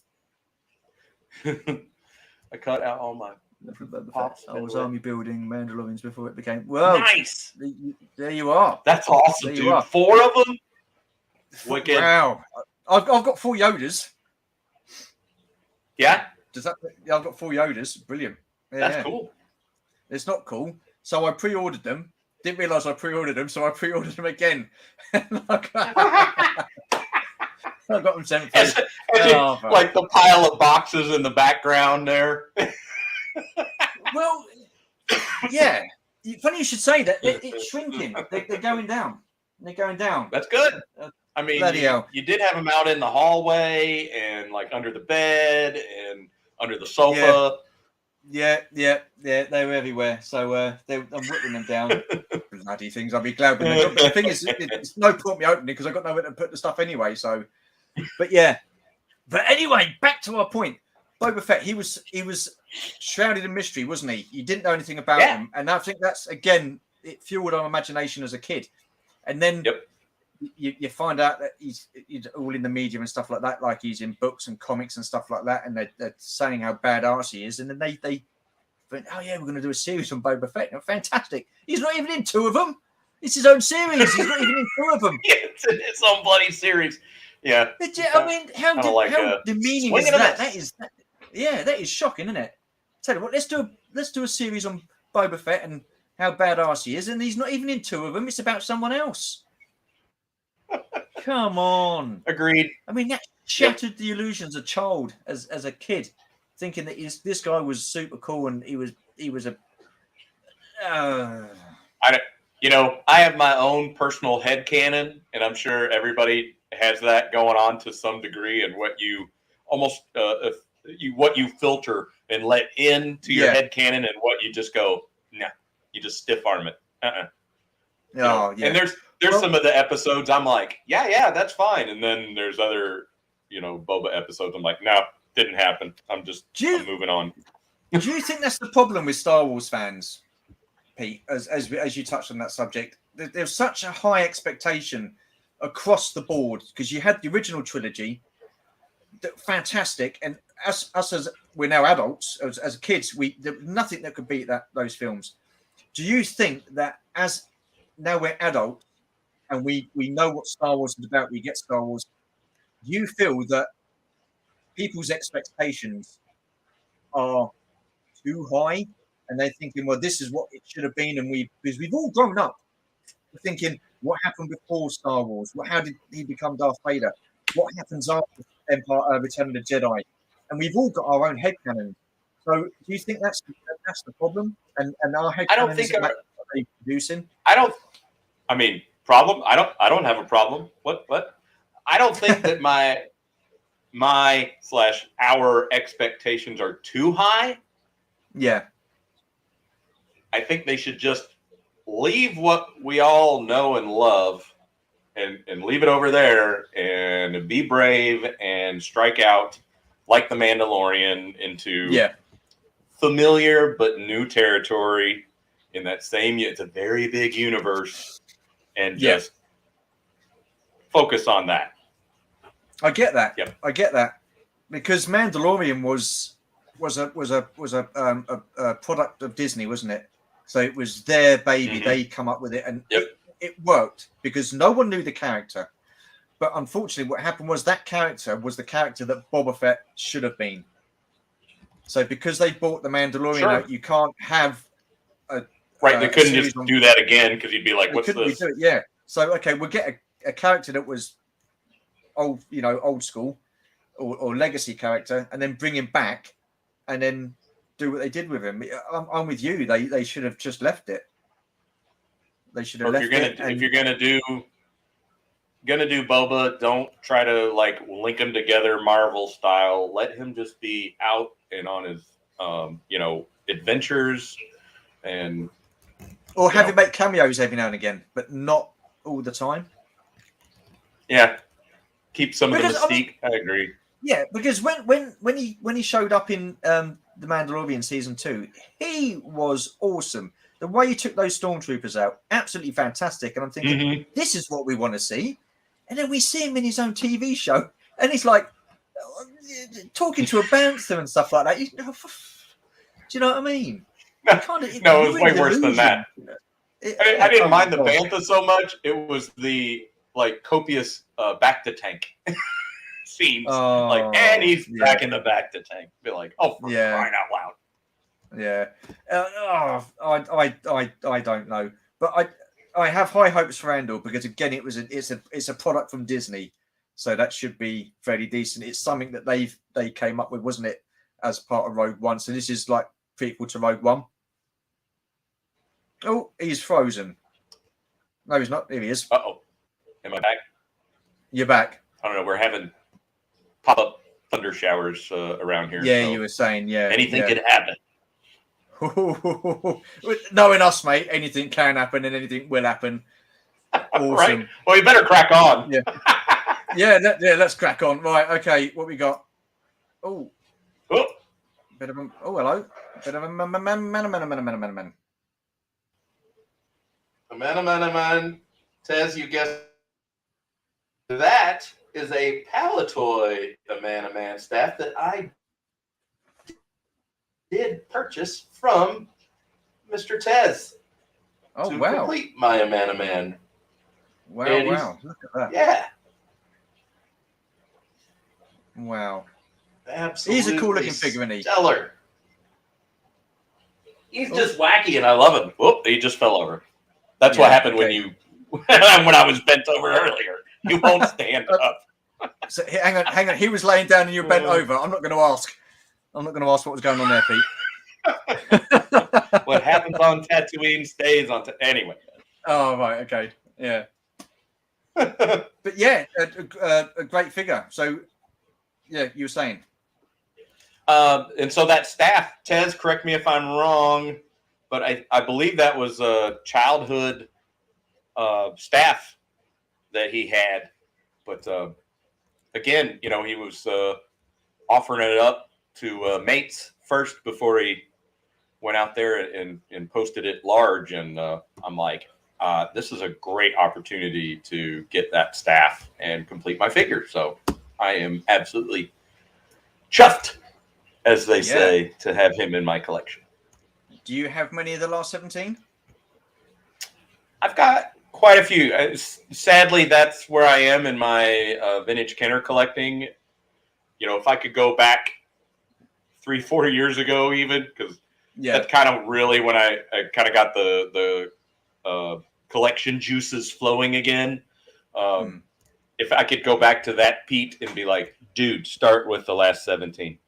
I cut out all my pops. I was army building Mandalorians before it became... Well, nice. There you are. That's awesome, dude. 4 of them? Wicked. Wow. I've got 4 Yodas. Yeah? Yeah, I've got 4 Yodas. Brilliant. Yeah, that's cool. It's not cool. So I pre-ordered them. Didn't realise I pre-ordered them, so I pre-ordered them again. I got them sent through. Like the pile of boxes in the background there. Well, yeah. Funny you should say that. It's shrinking. They're going down. They're going down. That's good. I mean, you did have them out in the hallway and like under the bed and under the sofa. Yeah. They were everywhere. So I'm whipping them down. Bloody things. I'll be glad when they're. But the thing is, it's no point me opening because I've got nowhere to put the stuff anyway. So, but yeah. But anyway, back to our point. Boba Fett, he was shrouded in mystery, wasn't he? You didn't know anything about him, and I think that's again it fueled our imagination as a kid. And then you find out that he's all in the media and stuff like that, like he's in books and comics and stuff like that, and they're saying how badass he is, and then they think, oh yeah, we're going to do a series on Boba Fett. Oh, fantastic! He's not even in 2 of them. It's his own series. He's not even in 2 of them. It's its own bloody series. Yeah. I mean, how demeaning is that? That is shocking, isn't it? Tell you what, let's do a series on Boba Fett and how badass he is, and he's not even in 2 of them. It's about someone else. Come on. Agreed. I mean, that shattered the illusions of child as a kid, thinking that this guy was super cool and he was a. I have my own personal headcanon, and I'm sure everybody has that going on to some degree, and what you almost what you filter and let into your headcanon, and what you just go, nah, you just stiff arm it. And there's some of the episodes I'm like, yeah, that's fine, and then there's other Boba episodes I'm like, no, didn't happen. I'm moving on. Do you think that's the problem with Star Wars fans, Pete? As you touched on that subject, there's such a high expectation across the board because you had the original trilogy, fantastic, and us as we're now adults, as kids, there was nothing that could beat those films. Do you think that as now we're adults and we know what Star Wars is about, we get Star Wars, do you feel that people's expectations are too high and they're thinking, well, this is what it should have been, and because we've all grown up thinking, what happened before Star Wars? How did he become Darth Vader? What happens after Return of the Jedi? And we've all got our own headcanon. So do you think that's the problem? And our headcanon, I don't think are producing. Problem? I don't have a problem. What? I don't think that our expectations are too high. Yeah. I think they should just leave what we all know and love and leave it over there and be brave and strike out like the Mandalorian into familiar but new territory in that same, it's a very big universe, and just focus on that. I get that. Yep. I get that, because Mandalorian was a product of Disney, wasn't it? So it was their baby. Mm-hmm. They come up with it, and it worked because no one knew the character. But unfortunately, what happened was that character was the character that Boba Fett should have been. So because they bought the Mandalorian out, you can't have a they couldn't just do that again, because you'd be like, "What's this?" Yeah. So okay, we'll get a character that was old school or legacy character, and then bring him back, and then do what they did with him. I'm with you. They should have just left it. They should have left it. If you're gonna do Boba, don't try to like link them together Marvel style. Let him just be out and on his adventures, and have him make cameos every now and again, but not all the time. Yeah, keep some of the mystique. I agree. Yeah, because when he showed up in The Mandalorian season 2, he was awesome. The way he took those stormtroopers out, absolutely fantastic. And I'm thinking, this is what we want to see. And then we see him in his own TV show, and he's like talking to a bouncer and stuff like that. Do you know what I mean? No, it was way worse than that. I didn't mind the bantha so much. It was the copious back to tank scenes. And he's back in the back to tank. Be like, for crying out loud. Yeah. I don't know, but I have high hopes for Andor, because again, it's a product from Disney, so that should be fairly decent. It's something that they came up with, wasn't it, as part of Rogue One? So this is like prequel to Rogue One. Oh, he's frozen. No, he's not. Here he is. Uh-oh. Am I back? You're back. I don't know. We're having pop-up thunder showers around here. Yeah, so you were saying, anything could happen. Knowing us, mate, anything can happen and anything will happen. Awesome. Right? Well, you better crack on. Let's crack on. Right, okay, what we got? Hello. Bit of a man. Man. Tez, you guessed that is a Palatoy man staff that I did purchase from Mr. Tez to complete my man. Wow. Look at that. Yeah. Wow. Absolutely. He's a cool looking figure, isn't he? Stellar. He's just wacky, and I love him. Whoop, he just fell over. That's what happened when I was bent over earlier. You won't stand up. So hang on. He was laying down and you were bent over. I'm not going to ask what was going on there, Pete. What happens on Tatooine stays on anyway. Oh, right. Okay. Yeah. But yeah, a great figure. So, yeah, you were saying. And so that staff, Tez, correct me if I'm wrong, but I believe that was a childhood staff that he had. But again, he was offering it up to mates first before he went out there and posted it large. And I'm like, this is a great opportunity to get that staff and complete my figure. So I am absolutely chuffed, as they say, to have him in my collection. Do you have many of the last 17? I've got quite a few. Sadly, that's where I am in my vintage Kenner collecting. If I could go back 3-4 years ago, even, because that's kind of really when I kind of got the collection juices flowing again. If I could go back to that Pete and be like, dude, start with the last 17.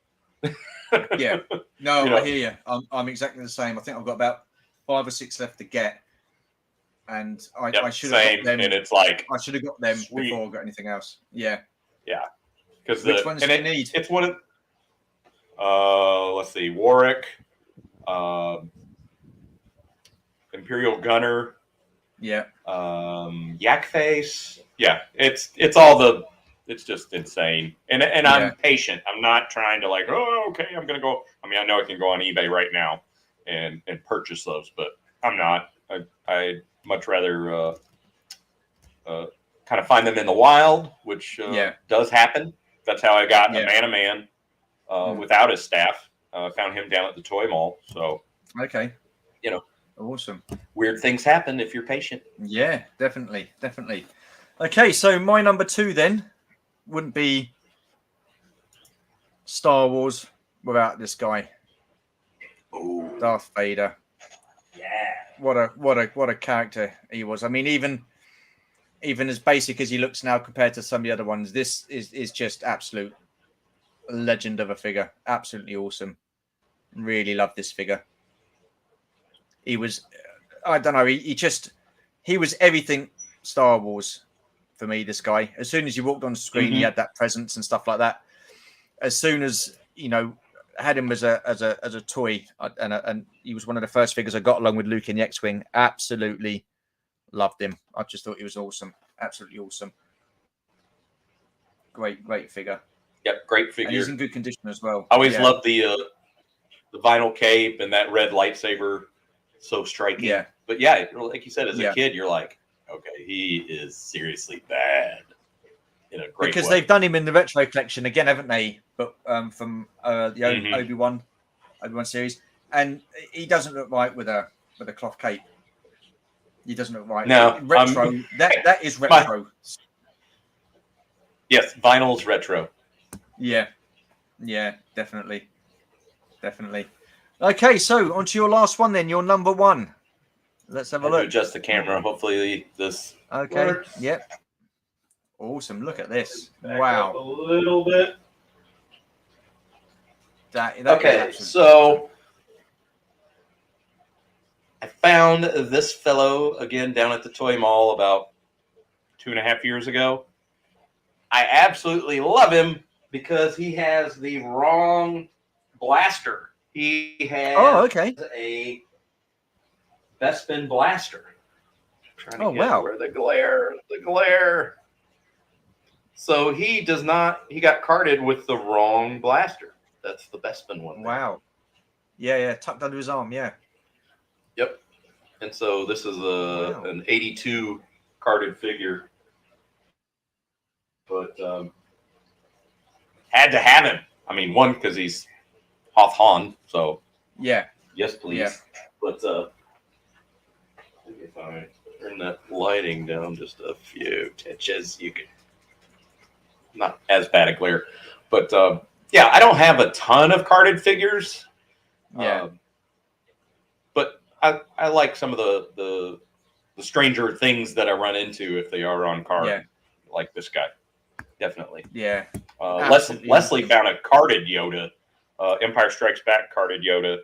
Yeah, no, I hear you. I'm exactly the same. I think I've got about 5 or 6 left to get. and I should have got them. And it's like I should have got them before I got anything else. Yeah. Because which ones do you need? It's one of let's see, Warwick, Imperial Gunner, Yak Face. Yeah, it's just insane. And I'm patient. I'm not trying to like, oh, okay, I'm gonna go. I mean, I know I can go on eBay right now and purchase those, but I'm not. I much rather kind of find them in the wild, which does happen. That's how I got a man without his staff. Found him down at the toy mall. So awesome. Weird things happen if you're patient. Yeah, definitely. Okay, so my number 2 then wouldn't be Star Wars without this guy. Ooh. Darth Vader. Yeah. What a character he was. I mean, even as basic as he looks now compared to some of the other ones, this is just absolute legend of a figure. Absolutely awesome. Really love this figure. He was, I don't know, he was everything Star Wars for me, this guy. As soon as you walked on the screen, he had that presence and stuff like that. As soon as, had him as a toy, and he was one of the first figures I got along with Luke in the X-Wing. Absolutely loved him. I just thought he was awesome. Absolutely awesome. Great figure. Yep, great figure. And he's in good condition as well. I always loved the vinyl cape and that red lightsaber. So striking. Yeah. But yeah, like you said, as a kid, you're like, okay, he is seriously bad in a great because way. They've done him in the retro collection again, haven't they? But from the Obi-Wan series, and he doesn't look right with a cloth cape. He doesn't look right. No, retro. That is retro. Yes, vinyl's retro. Yeah, definitely. Okay, so on to your last one then. Your number 1. Let's have a look. Adjust the camera. Hopefully this works. Yep. Awesome. Look at this. Back wow. Up a little bit. That okay, so I found this fellow again down at the toy mall about 2.5 years ago. I absolutely love him because he has the wrong blaster. He has a Bespin blaster. I'm trying to get where the glare. So he does not. He got carded with the wrong blaster. That's the Bespin one. Wow. Yeah, tucked under his arm. Yeah. Yep. And so this is an 82 carded figure, but had to have him. I mean, one because he's Hoth Han, so yes, please. Yeah. But if I turn that lighting down just a few touches, you can not as bad a glare. But I don't have a ton of carded figures. Yeah, but I like some of the stranger things that I run into if they are on card. Yeah. Like this guy, definitely. Yeah. Leslie found a carded Yoda. Empire Strikes Back carded Yoda,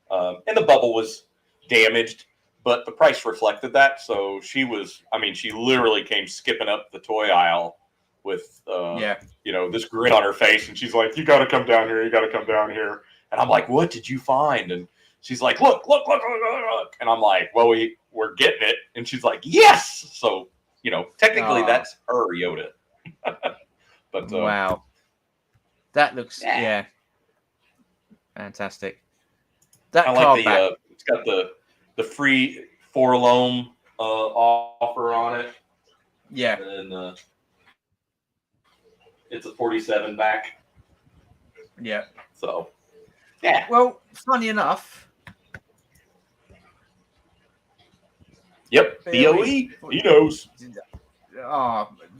and the bubble was damaged, but the price reflected that. So she literally came skipping up the toy aisle with, this grin on her face, and she's like, "You got to come down here! You got to come down here!" And I'm like, "What did you find?" And she's like, "Look!" And I'm like, "Well, we're getting it." And she's like, "Yes!" So technically that's her Yoda. But wow, that looks fantastic. That I like the it's got the free Forlome offer on it. Yeah. And it's a 47 back. Yeah. So yeah. Well, funny enough. Yep. BOE. He knows.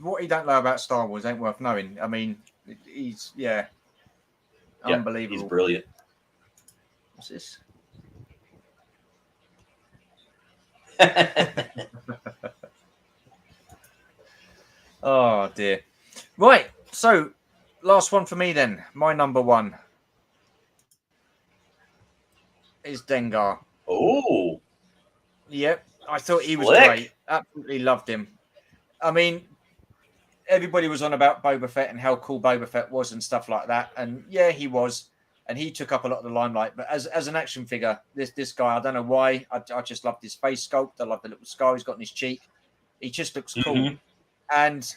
What he don't know about Star Wars ain't worth knowing. I mean, he's unbelievable. He's brilliant. What's this? Oh dear. Right. So, last one for me then. My number 1 is Dengar. Oh. Yep. I thought he was great. Absolutely loved him. I mean, everybody was on about Boba Fett and how cool Boba Fett was and stuff like that. And yeah, he was. And he took up a lot of the limelight. But as an action figure, this guy, I don't know why. I just loved his face sculpt. I love the little scar he's got on his cheek. He just looks cool. Mm-hmm. And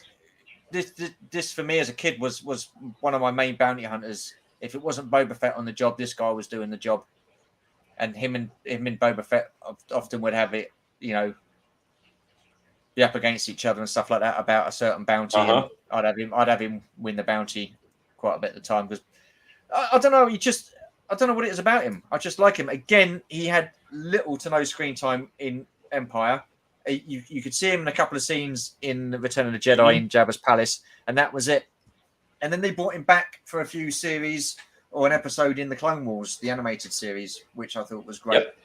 this for me as a kid was one of my main bounty hunters. If it wasn't Boba Fett on the job, this guy was doing the job. And him and Boba Fett often would have it, you know, be up against each other and stuff like that about a certain bounty. And I'd have him win the bounty quite a bit of the time because I don't know. I don't know what it is about him. I just like him. Again, he had little to no screen time in Empire. You could see him in a couple of scenes in Return of the Jedi in Jabba's palace, and that was it. And then they brought him back for a few series or an episode in the Clone Wars, the animated series, which I thought was great. Yep.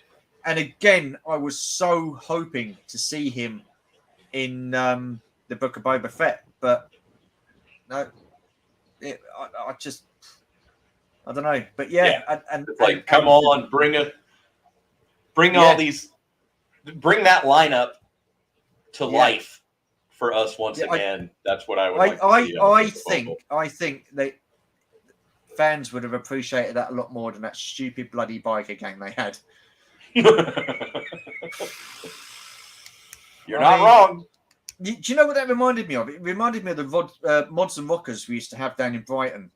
And again, I was so hoping to see him in the Book of Boba Fett, but no, I just. I don't know, but yeah. And like, come on, bring all these, bring that lineup to life for us once again. That's what I would like to see. I think that fans would have appreciated that a lot more than that stupid bloody biker gang they had. You're not wrong. Do you know what that reminded me of? It reminded me of the mods and rockers we used to have down in Brighton.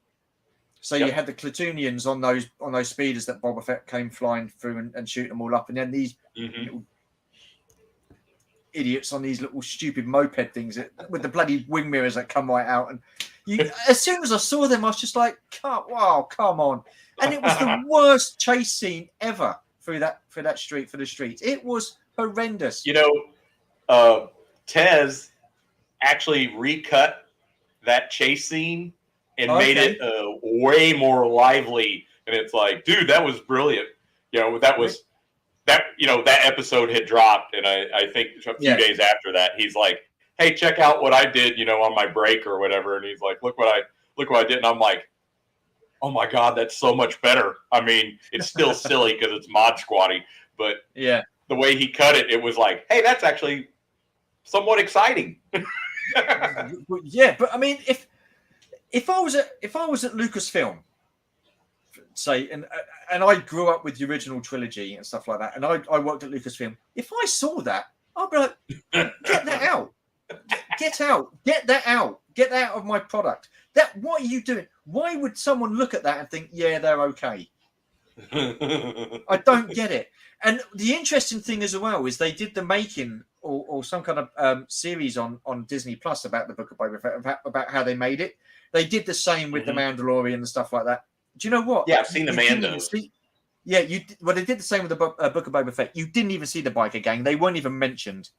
So you had the Clatoonians on those speeders that Boba Fett came flying through and shooting them all up, and then these little idiots on these little stupid moped things with the bloody wing mirrors that come right out. And as soon as I saw them, I was just like, "Wow, come on!" And it was the worst chase scene ever through the streets. It was horrendous. You know, Tez actually recut that chase scene and made it way more lively. And it's like, dude, that was brilliant. You know, that episode had dropped. And I think a few days after that, he's like, hey, check out what I did, on my break or whatever. And he's like, look what I did. And I'm like, oh my God, that's so much better. I mean, it's still silly because it's Mod Squatty, but the way he cut it, it was like, hey, that's actually somewhat exciting. Yeah. But I mean, if I was at Lucasfilm, say, and I grew up with the original trilogy and stuff like that, and I worked at Lucasfilm, if I saw that, I'd be like, get that out. Get that out of my product. What are you doing? Why would someone look at that and think, yeah, they're okay? I don't get it. And the interesting thing as well is they did the making or some kind of series on Disney Plus about the Book of Boba Fett, about how they made it. They did the same with the Mandalorian and stuff like that. Do you know what? Yeah, I've seen the Mando. They did the same with the Book of Boba Fett. You didn't even see the biker gang. They weren't even mentioned.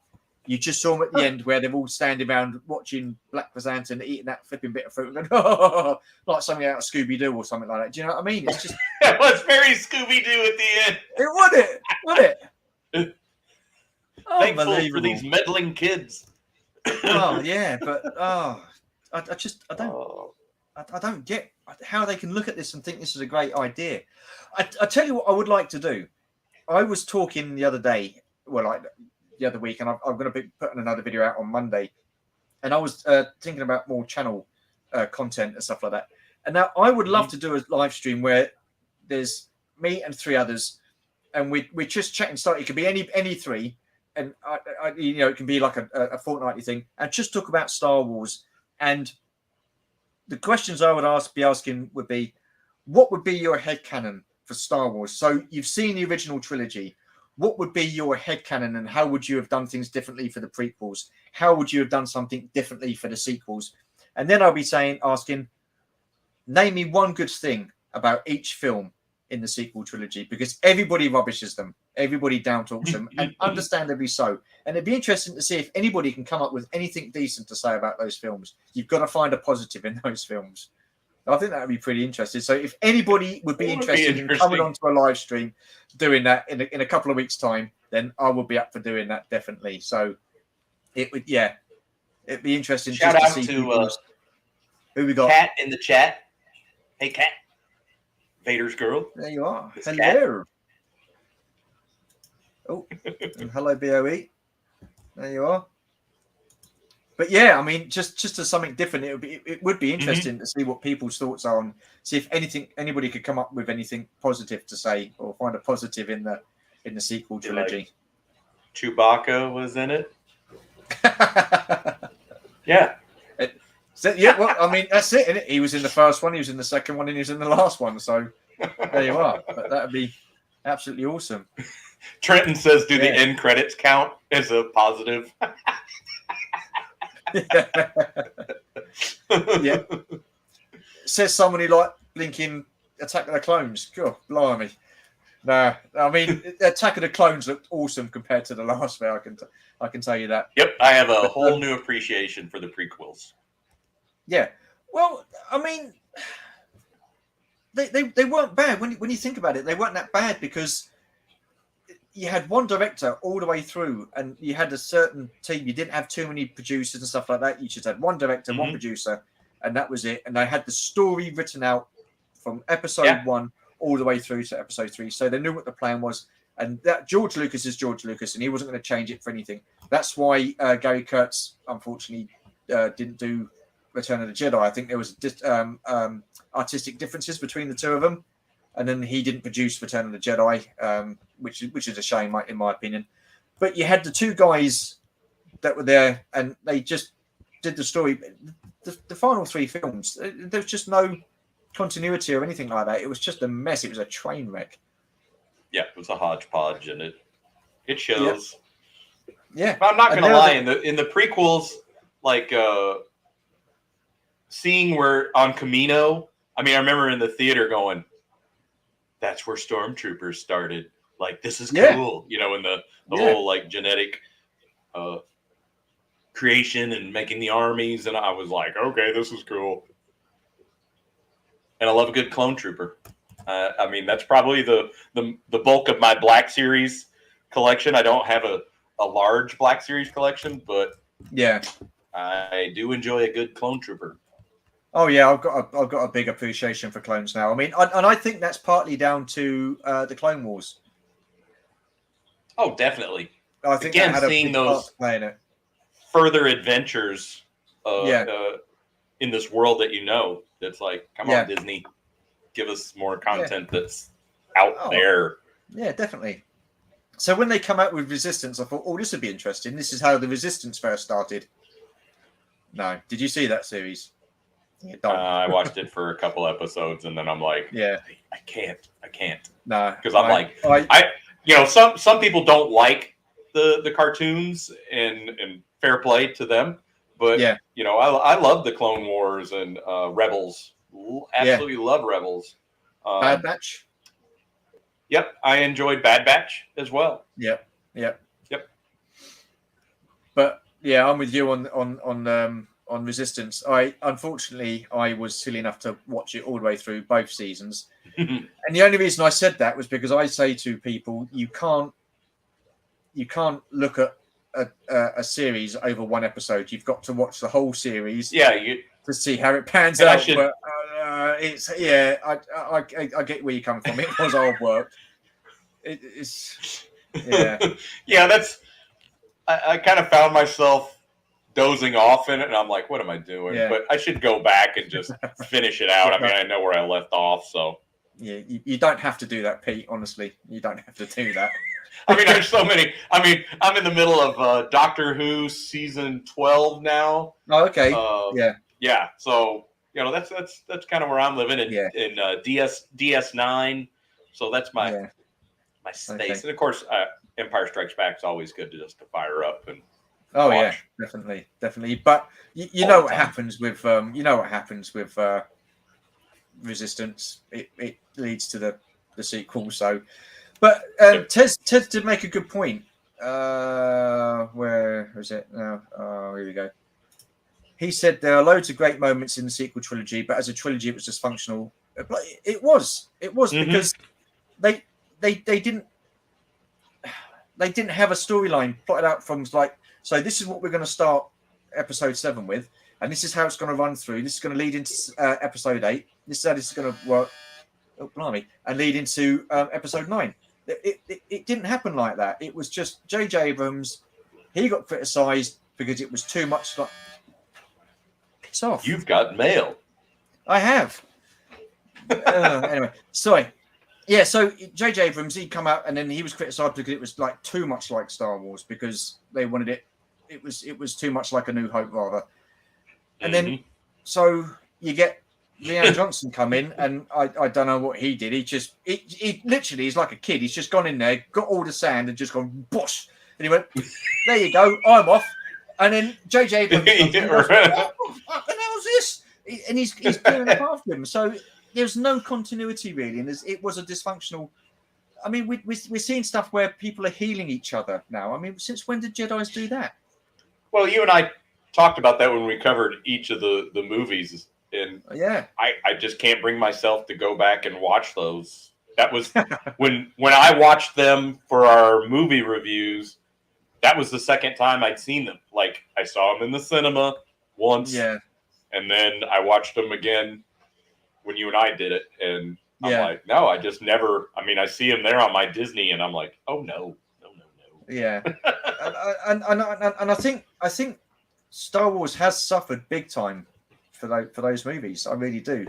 You just saw them at the end where they're all standing around watching Black Chrysanthemum eating that flipping bit of fruit and going, like something out of Scooby-Doo or something like that. Do you know what I mean? It's just it was very Scooby-Doo at the end. It would it? Thankful for these meddling kids. Oh yeah, but I don't get how they can look at this and think this is a great idea. I tell you what I would like to do. I was talking the other day, the other week, and I'm going to be putting another video out on Monday. And I was thinking about more channel content and stuff like that. And now I would love to do a live stream where there's me and three others, and we're just chatting. It could be any three, and it can be like a fortnightly thing, and just talk about Star Wars. And the questions I would be asking would be, what would be your headcanon for Star Wars? So you've seen the original trilogy. What would be your headcanon, and how would you have done things differently for the prequels? How would you have done something differently for the sequels? And then I'll be asking, name me one good thing about each film in the sequel trilogy, because everybody rubbishes them. Everybody down-talks them, and understandably so. And it'd be interesting to see if anybody can come up with anything decent to say about those films. You've got to find a positive in those films. I think that would be pretty interesting. So if anybody would be interested in coming onto a live stream, doing that in a couple of weeks' time, then I will be up for doing that, definitely. So it'd be interesting. Shout out to who we got. Kat in the chat. Hey, Kat. Vader's girl. There you are. Hello. Oh, and hello, BOE. There you are. But yeah, I mean, just as something different, it would be interesting to see what people's thoughts are on. See if anybody could come up with anything positive to say or find a positive in the sequel trilogy. Like Chewbacca was in it. Yeah. So, yeah, well, I mean, that's it, isn't it? He was in the first one, he was in the second one, and he was in the last one. So there you are. But that would be absolutely awesome. Trenton says, "Do the end credits count as a positive?" Yeah. Says someone who liked blinking Attack of the Clones. God, blimey. No, I mean, Attack of the Clones looked awesome compared to the last bit. I can tell you that. Yep, I have a whole new appreciation for the prequels. Yeah, well, I mean, they weren't bad when you think about it. They weren't that bad because you had one director all the way through, and you had a certain team. You didn't have too many producers and stuff like that. You just had one director, one producer, and that was it. And they had the story written out from episode 1 all the way through to episode 3. So they knew what the plan was. And that George Lucas is George Lucas, and he wasn't going to change it for anything. That's why Gary Kurtz, unfortunately, didn't do Return of the Jedi. I think there was artistic differences between the two of them. And then he didn't produce Return of the Jedi, which is a shame, in my opinion. But you had the two guys that were there, and they just did the story. The final 3 films, there was just no continuity or anything like that. It was just a mess. It was a train wreck. Yeah, it was a hodgepodge, and it shows. Yeah, but I'm not going to lie. In the prequels, like seeing where on Camino, I mean, I remember in the theater going, "That's where stormtroopers started. Like, this is cool." You know, in the whole like genetic creation and making the armies, and I was like, "Okay, this is cool." And I love a good clone trooper. I mean, that's probably the bulk of my Black Series collection. I don't have a large Black Series collection, but yeah, I do enjoy a good clone trooper. Oh yeah, I've got a big appreciation for clones now. I mean, and I think that's partly down to the Clone Wars. Oh, definitely. I think again, seeing those further adventures, in this world that that's like, come on, Disney, give us more content that's out there. Yeah, definitely. So when they come out with Resistance, I thought, oh, this would be interesting. This is how the Resistance first started. No, did you see that series? I watched it for a couple episodes, and then I'm like, I can't. No, because I'm some people don't like the cartoons, and fair play to them, but I love the Clone Wars and Rebels. Absolutely love Rebels. Bad Batch. Yep, I enjoyed Bad Batch as well. Yep. But yeah, I'm with you on Resistance. Unfortunately I was silly enough to watch it all the way through both seasons, and the only reason I said that was because I say to people, you can't look at a series over one episode. You've got to watch the whole series. To see how it pans out. But I get where you're coming from. It was hard work. It's that's. I kind of found myself dozing off in it, and I'm like, what am I doing? But I should go back and just finish it out. I mean, I know where I left off, so. Yeah, you don't have to do that, Pete. Honestly, you don't have to do that. I mean, there's so many. I mean, I'm in the middle of Doctor Who season 12 now. Oh, okay. Yeah. So that's kind of where I'm living in DS9. So that's my space, okay. And of course, Empire Strikes Back is always good to just fire up and. Oh watch. Yeah, definitely. But you know what happens with Resistance. It leads to the sequel. So, but Ted did make a good point. Where is it now? Oh, here we go. He said there are loads of great moments in the sequel trilogy, but as a trilogy, it was dysfunctional. It was because they didn't have a storyline plotted out from like, so this is what we're going to start episode 7 with, and this is how it's going to run through. This is going to lead into episode 8. This is how this is going to work. Oh, blimey, and lead into episode 9. It didn't happen like that. It was just J.J. Abrams. He got criticised because it was too much like. Piss off. You've got mail. I have. Anyway, sorry. Yeah, so J.J. Abrams, he'd come out and then he was criticised because it was like too much like Star Wars because they wanted it. It was too much like A New Hope, rather. And then, so you get Leanne Johnson come in, and I don't know what he did. He literally, he's like a kid. He's just gone in there, got all the sand, and just gone bosh. And he went, "There you go, I'm off." And then J.J. Abrams goes, "What the fucking hell's this?" And he's clearing up after him. So there's no continuity really, and it was a dysfunctional. I mean, we're seeing stuff where people are healing each other now. I mean, since when did Jedis do that? Well, you and I talked about that when we covered each of the movies, and I just can't bring myself to go back and watch those. That was when I watched them for our movie reviews. That was the second time I'd seen them. Like, I saw them in the cinema once, and then I watched them again when you and I did it, and I'm like, no, I just never. I mean, I see them there on my Disney, and I'm like, oh no. Yeah, and I think Star Wars has suffered big time for those movies. I really do,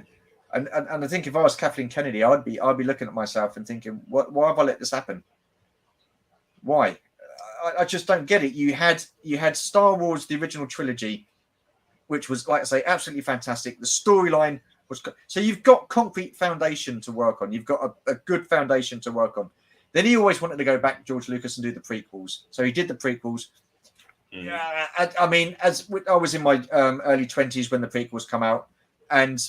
and I think if I was Kathleen Kennedy, I'd be looking at myself and thinking, why have I let this happen? Why? I just don't get it. You had Star Wars, the original trilogy, which was, like I say, absolutely fantastic. The storyline was so you've got concrete foundation to work on. You've got a good foundation to work on. Then he always wanted to go back, George Lucas, and do the prequels. So he did the prequels. Yeah, I mean, as I was in my early 20s when the prequels come out, and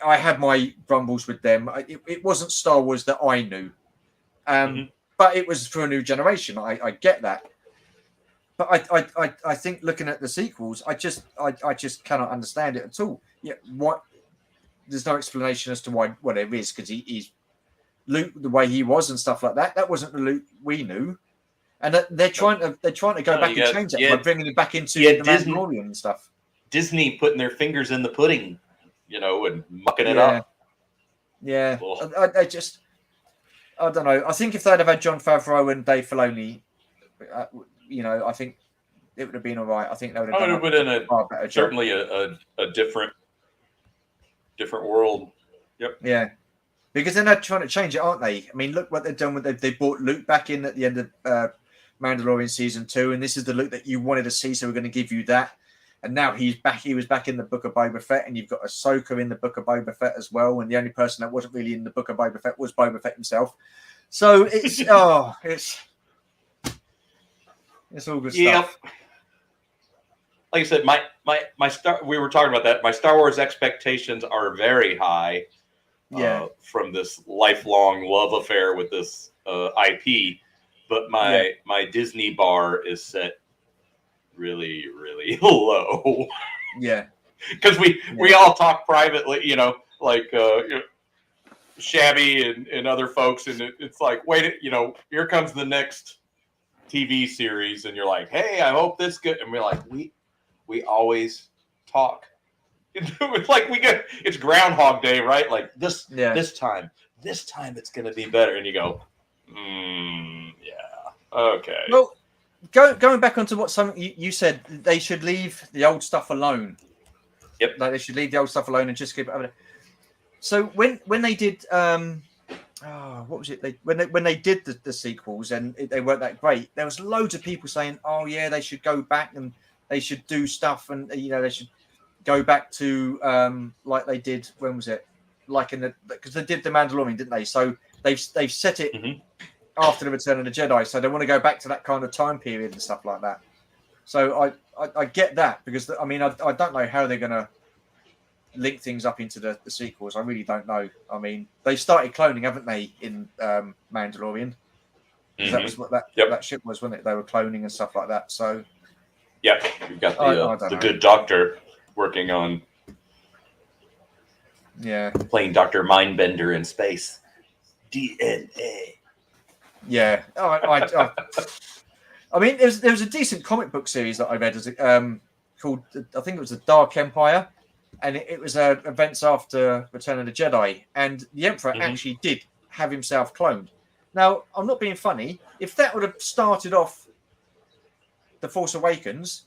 I had my grumbles with them. It wasn't Star Wars that I knew, but it was for a new generation. I get that, but I think looking at the sequels, I just cannot understand it at all. Yeah, what? There's no explanation as to why there is, because he's Luke the way he was and stuff like that. That wasn't the Luke we knew, and they're trying to go back and change that by bringing it back into the Mandalorian and stuff. Disney putting their fingers in the pudding, and mucking it up. Yeah, I don't know. I think if they'd have had Jon Favreau and Dave Filoni, I think it would have been all right. I think they would have done a far better job. Certainly a different world. Yep. Yeah. Because they're not trying to change it, aren't they? I mean, look what they've done. They brought Luke back in at the end of Mandalorian season 2, and this is the Luke that you wanted to see, so we're going to give you that. And now he's back. He was back in the Book of Boba Fett, and you've got Ahsoka in the Book of Boba Fett as well. And the only person that wasn't really in the Book of Boba Fett was Boba Fett himself. So it's it's all good stuff. Like I said, we were talking about that. My Star Wars expectations are very high. From this lifelong love affair with this IP, but my Disney bar is set really, really low. Yeah, because we all talk privately, like Shabby and other folks, and it's like, wait, here comes the next TV series, and you're like, hey, I hope this good, and we're like, we always talk. It's like it's Groundhog Day, right? Like this time it's going to be better. And you go, okay. Well, going back onto what you said, they should leave the old stuff alone. Yep. Like they should leave the old stuff alone and just keep it over there. So when they did, what was it? When they did the sequels and they weren't that great, there was loads of people saying, oh yeah, they should go back and they should do stuff and they should go back to like they did. When was it? Like because they did the Mandalorian, didn't they? So they've set it after the Return of the Jedi. So they want to go back to that kind of time period and stuff like that. So I get that, because I mean I don't know how they're going to link things up into the sequels. I really don't know. I mean, they started cloning, haven't they, in Mandalorian? That was what that ship was, wasn't it? They were cloning and stuff like that. So yeah, you've got the good doctor working on playing Dr. Mindbender in space. DNA. Yeah. I mean, there was a decent comic book series that I read called, I think it was The Dark Empire, and it was events after Return of the Jedi, and the Emperor actually did have himself cloned. Now, I'm not being funny. If that would have started off The Force Awakens,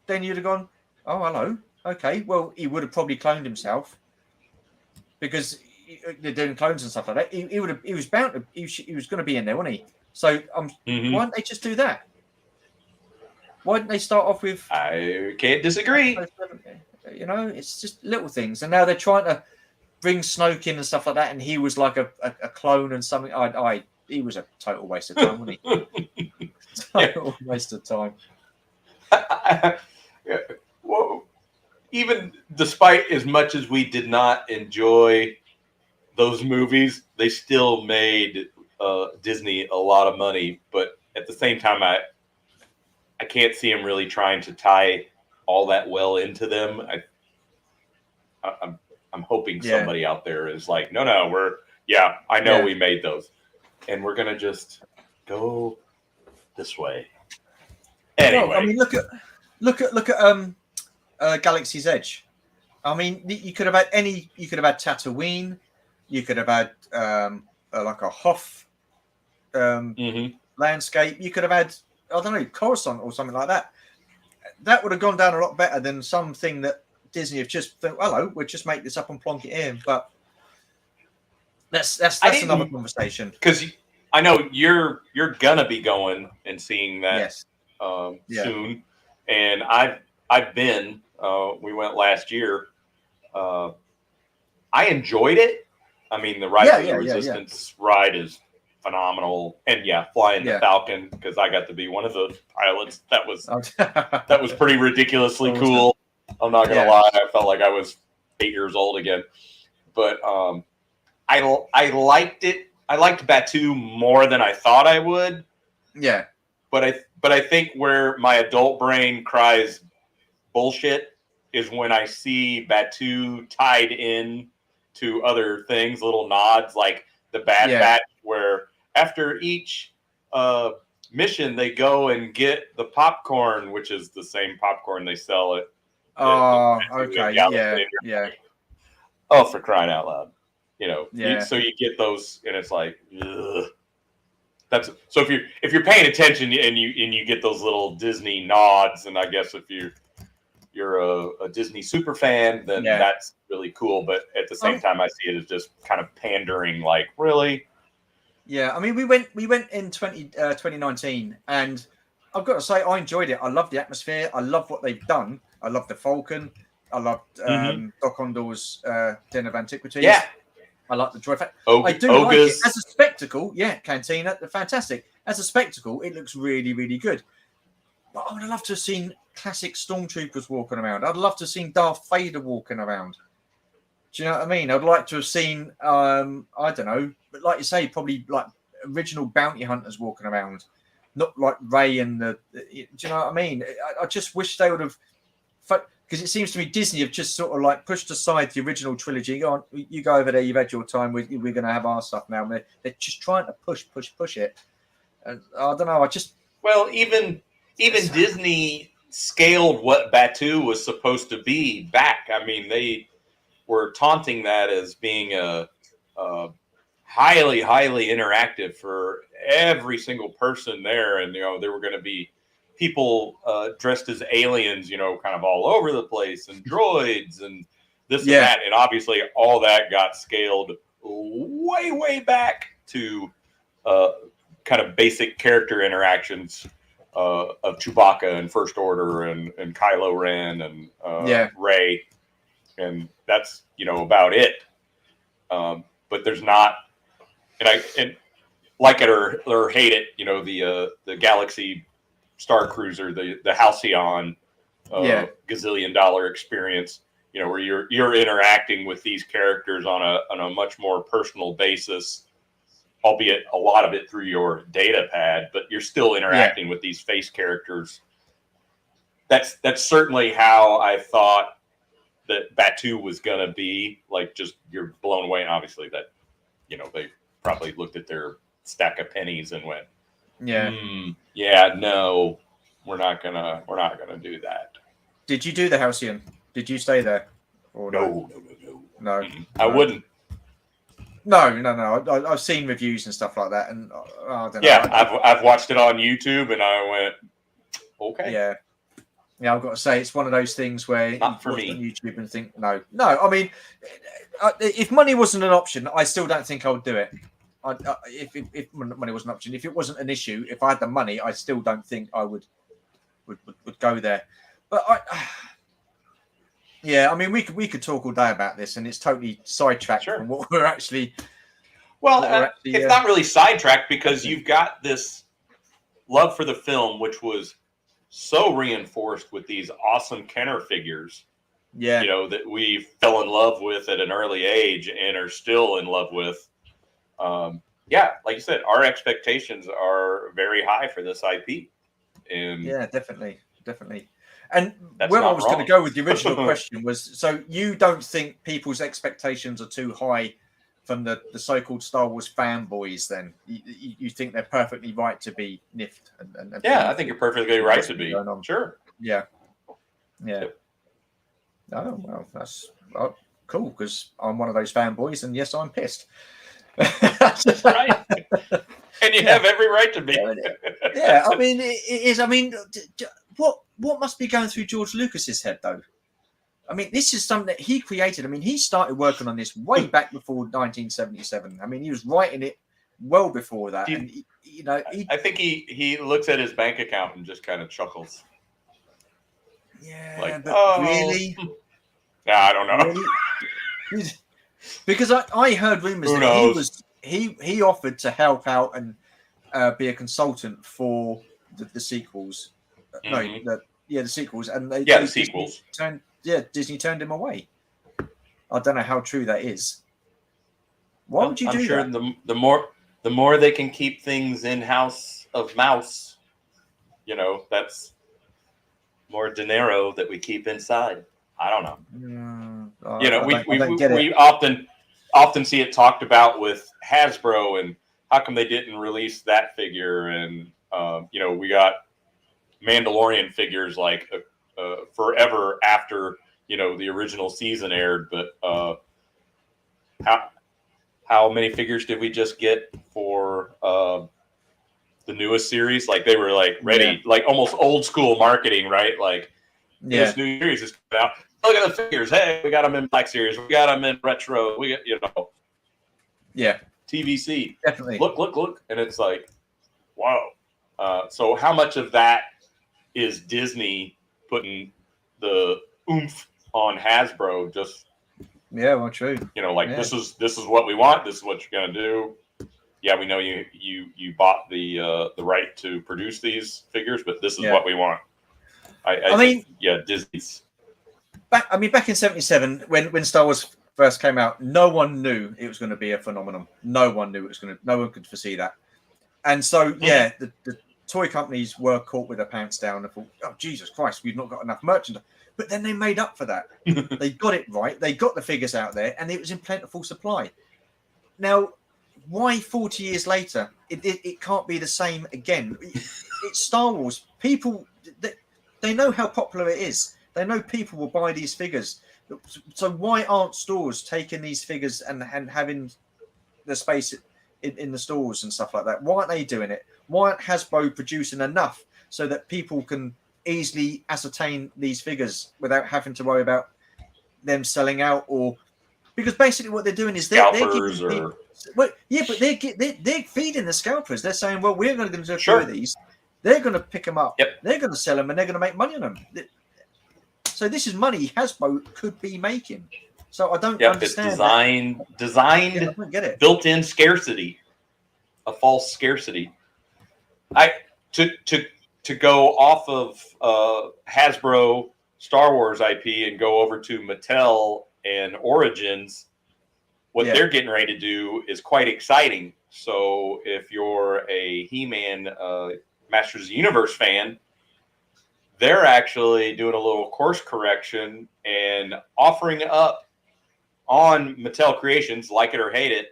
then you'd have gone, oh, hello. Okay, well, he would have probably cloned himself because they're doing clones and stuff like that. He would have. He was bound to. He was going to be in there, wasn't he? So why don't they just do that? Why didn't they start off with? I can't disagree. You know, it's just little things, and now they're trying to bring Snoke in and stuff like that, and he was like a clone and something. He was a total waste of time, wasn't he? Total waste of time. Well, even despite as much as we did not enjoy those movies, they still made Disney a lot of money. But at the same time, I can't see him really trying to tie all that well into them. I'm hoping somebody out there is like, no, I know we made those, and we're gonna just go this way. Anyway, well, I mean, look at Galaxy's Edge. I mean, you could have had you could have had Tatooine, you could have had like a Hoth landscape. You could have had, I don't know, Coruscant or something like that. That would have gone down a lot better than something that Disney have just thought, hello, we'll just make this up and plonk it in. But that's another conversation. Because I know you're gonna be going and seeing that soon, and I've been. We went last year. I enjoyed it. I mean, the Rise of the Resistance ride is phenomenal, and flying the Falcon, because I got to be one of the pilots. That was pretty ridiculously cool. I'm not gonna lie, I felt like I was 8 years old again. But I liked it. I liked Batuu more than I thought I would. Yeah. But I think where my adult brain cries bullshit is when I see Batuu tied in to other things, little nods like the Bad Batch, where after each mission they go and get the popcorn, which is the same popcorn they sell at. Oh, okay, yeah. Oh, for crying out loud! You know, so you get those, and it's like, ugh. That's so if you're paying attention and you get those little Disney nods, and I guess if you're a Disney super fan, then that's really cool. But at the same time, I see it as just kind of pandering. Like, really? Yeah, I mean, we went in 2019, and I've got to say, I enjoyed it. I love the atmosphere. I love what they've done. I love the Falcon. I loved Doc Ondor's Den of Antiquities. Yeah. I like the droid. I do like it as a spectacle. Yeah, Cantina, fantastic. As a spectacle, it looks really, really good. But I would have loved to have seen classic stormtroopers walking around. I'd love to have seen Darth Vader walking around. Do you know what I mean? I'd like to have seen, I don't know, but like you say, probably like original bounty hunters walking around, not like Rey and do you know what I mean? I just wish they would have, because it seems to me Disney have just sort of like pushed aside the original trilogy. Go on, you go over there. You've had your time. We're going to have our stuff now. They're just trying to push it. And I don't know. Even Disney scaled what Batuu was supposed to be back. I mean, they were taunting that as being a highly, highly interactive for every single person there, and there were going to be people dressed as aliens, kind of all over the place, and droids and this and that. And obviously all that got scaled way, way back to kind of basic character interactions of Chewbacca and First Order and Kylo Ren and Rey. And that's, about it. But there's not, and like it or hate it, the Galaxy Star Cruiser, the Halcyon gazillion-dollar experience, where you're interacting with these characters on a much more personal basis, albeit a lot of it through your data pad, but you're still interacting with these face characters. That's certainly how I thought that Batuu was gonna be. Like, just you're blown away, and obviously that they probably looked at their stack of pennies and went, no, we're not gonna do that. Did you do the Halcyon? Did you stay there? Or no. I wouldn't. No. I've seen reviews and stuff like that, and I don't know. Yeah, I've watched it on YouTube, and I went, Okay. Yeah. Yeah, I've got to say, it's one of those things where you watch for me. on YouTube and think, no. I mean, if money wasn't an option, I still don't think I would do it. If money wasn't an option, if it wasn't an issue, if I had the money, I still don't think I would go there. But yeah, I mean, we could talk all day about this, and it's totally sidetracked from what we're actually. Well, it's not really sidetracked because you've got this love for the film, which was so reinforced with these awesome Kenner figures. Yeah, you know, that we fell in love with at an early age and are still in love with. Yeah, like you said, our expectations are very high for this IP. And yeah, definitely. And where I was going to go with the original question was, so you don't think people's expectations are too high from the so-called Star Wars fanboys? Then you think they're perfectly right to be niffed? And yeah, I think you're perfectly right to be. Sure. Yeah. Yep. Oh well, that's cool, because I'm one of those fanboys, and yes, I'm pissed. Right. And you have every right to be. Yeah, I mean, it is. I mean, what must be going through George Lucas's head, though? I mean, this is something that he created. I mean, he started working on this way back before 1977. I mean, he was writing it well before that. And I think he looks at his bank account and just kind of chuckles. Yeah, like, but really? Yeah, I don't know. Really? Because I heard rumors that he offered to help out and be a consultant for the sequels. Mm-hmm. The sequels, and the sequels. Disney turned him away. I don't know how true that is. Why would you do that? I'm sure the more they can keep things in house of mouse, that's more dinero that we keep inside. I don't know. We often see it talked about with Hasbro, and how come they didn't release that figure? And we got Mandalorian figures like forever after the original season aired. But how many figures did we just get for the newest series? Like, they were like ready, like almost old school marketing, right? Like, this new series is coming out. Look at the figures. Hey, we got them in Black Series. We got them in retro. We got, TVC. Definitely. Look. And it's like, wow. So how much of that is Disney putting the oomph on Hasbro? Just, well, true. This is what we want. This is what you're going to do. Yeah, we know you bought the right to produce these figures, but this is what we want. I mean, Disney's. Back in '77, when Star Wars first came out, no one knew it was going to be a phenomenon. No one knew it was going to. No one could foresee that. And so, the toy companies were caught with their pants down and thought, "Oh, Jesus Christ, we've not got enough merchandise." But then they made up for that. They got it right. They got the figures out there, and it was in plentiful supply. Now, why 40 years later it can't be the same again? It's Star Wars. People, they know how popular it is. They know people will buy these figures. So why aren't stores taking these figures and having the space in the stores and stuff like that? Why aren't they doing it? Why aren't Hasbro producing enough so that people can easily ascertain these figures without having to worry about them selling out? Or because basically what they're doing is they're giving but they're feeding the scalpers. They're saying, well, we're going to do a few of these. They're going to pick them up. Yep. They're going to sell them, and they're going to make money on them. So this is money Hasbro could be making. So I don't understand. It's designed I don't get it. Built-in scarcity, a false scarcity. To go off of Hasbro Star Wars IP and go over to Mattel and Origins, what they're getting ready to do is quite exciting. So if you're a He-Man Masters of the Universe fan, they're actually doing a little course correction and offering up on Mattel Creations, like it or hate it,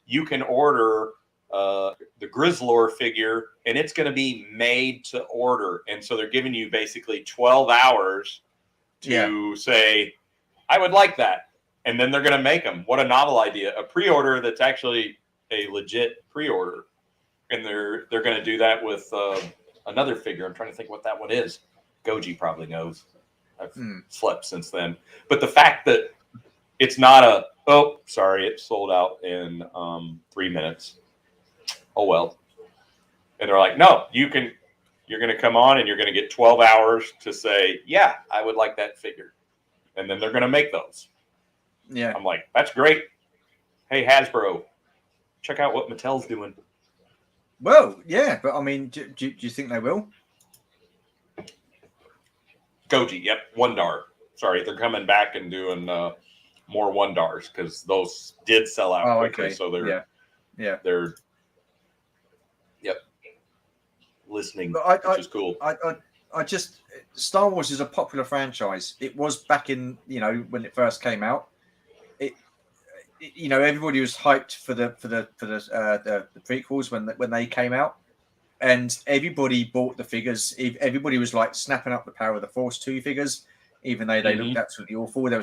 you can order the Grizzlor figure, and it's going to be made to order. And so they're giving you basically 12 hours to say, I would like that. And then they're going to make them. What a novel idea. A pre-order that's actually a legit pre-order. And they're going to do that with another figure. I'm trying to think what that one is. Goji probably knows. I've slept since then. But the fact that it's not a, oh, sorry, it sold out in 3 minutes. Oh, well. And they're like, no, you're going to come on and you're going to get 12 hours to say, yeah, I would like that figure. And then they're going to make those. Yeah. I'm like, that's great. Hey, Hasbro, check out what Mattel's doing. Well, yeah, but I mean, do you think they will? Goji, yep, Wondar. Sorry, they're coming back and doing more Wondars because those did sell out quickly. Okay. So they're they're listening, which is cool. I just Star Wars is a popular franchise. It was back in when it first came out. Everybody was hyped for the prequels when they came out, and everybody bought the figures. Everybody was like snapping up the Power of the Force 2 figures, even though they looked absolutely awful. There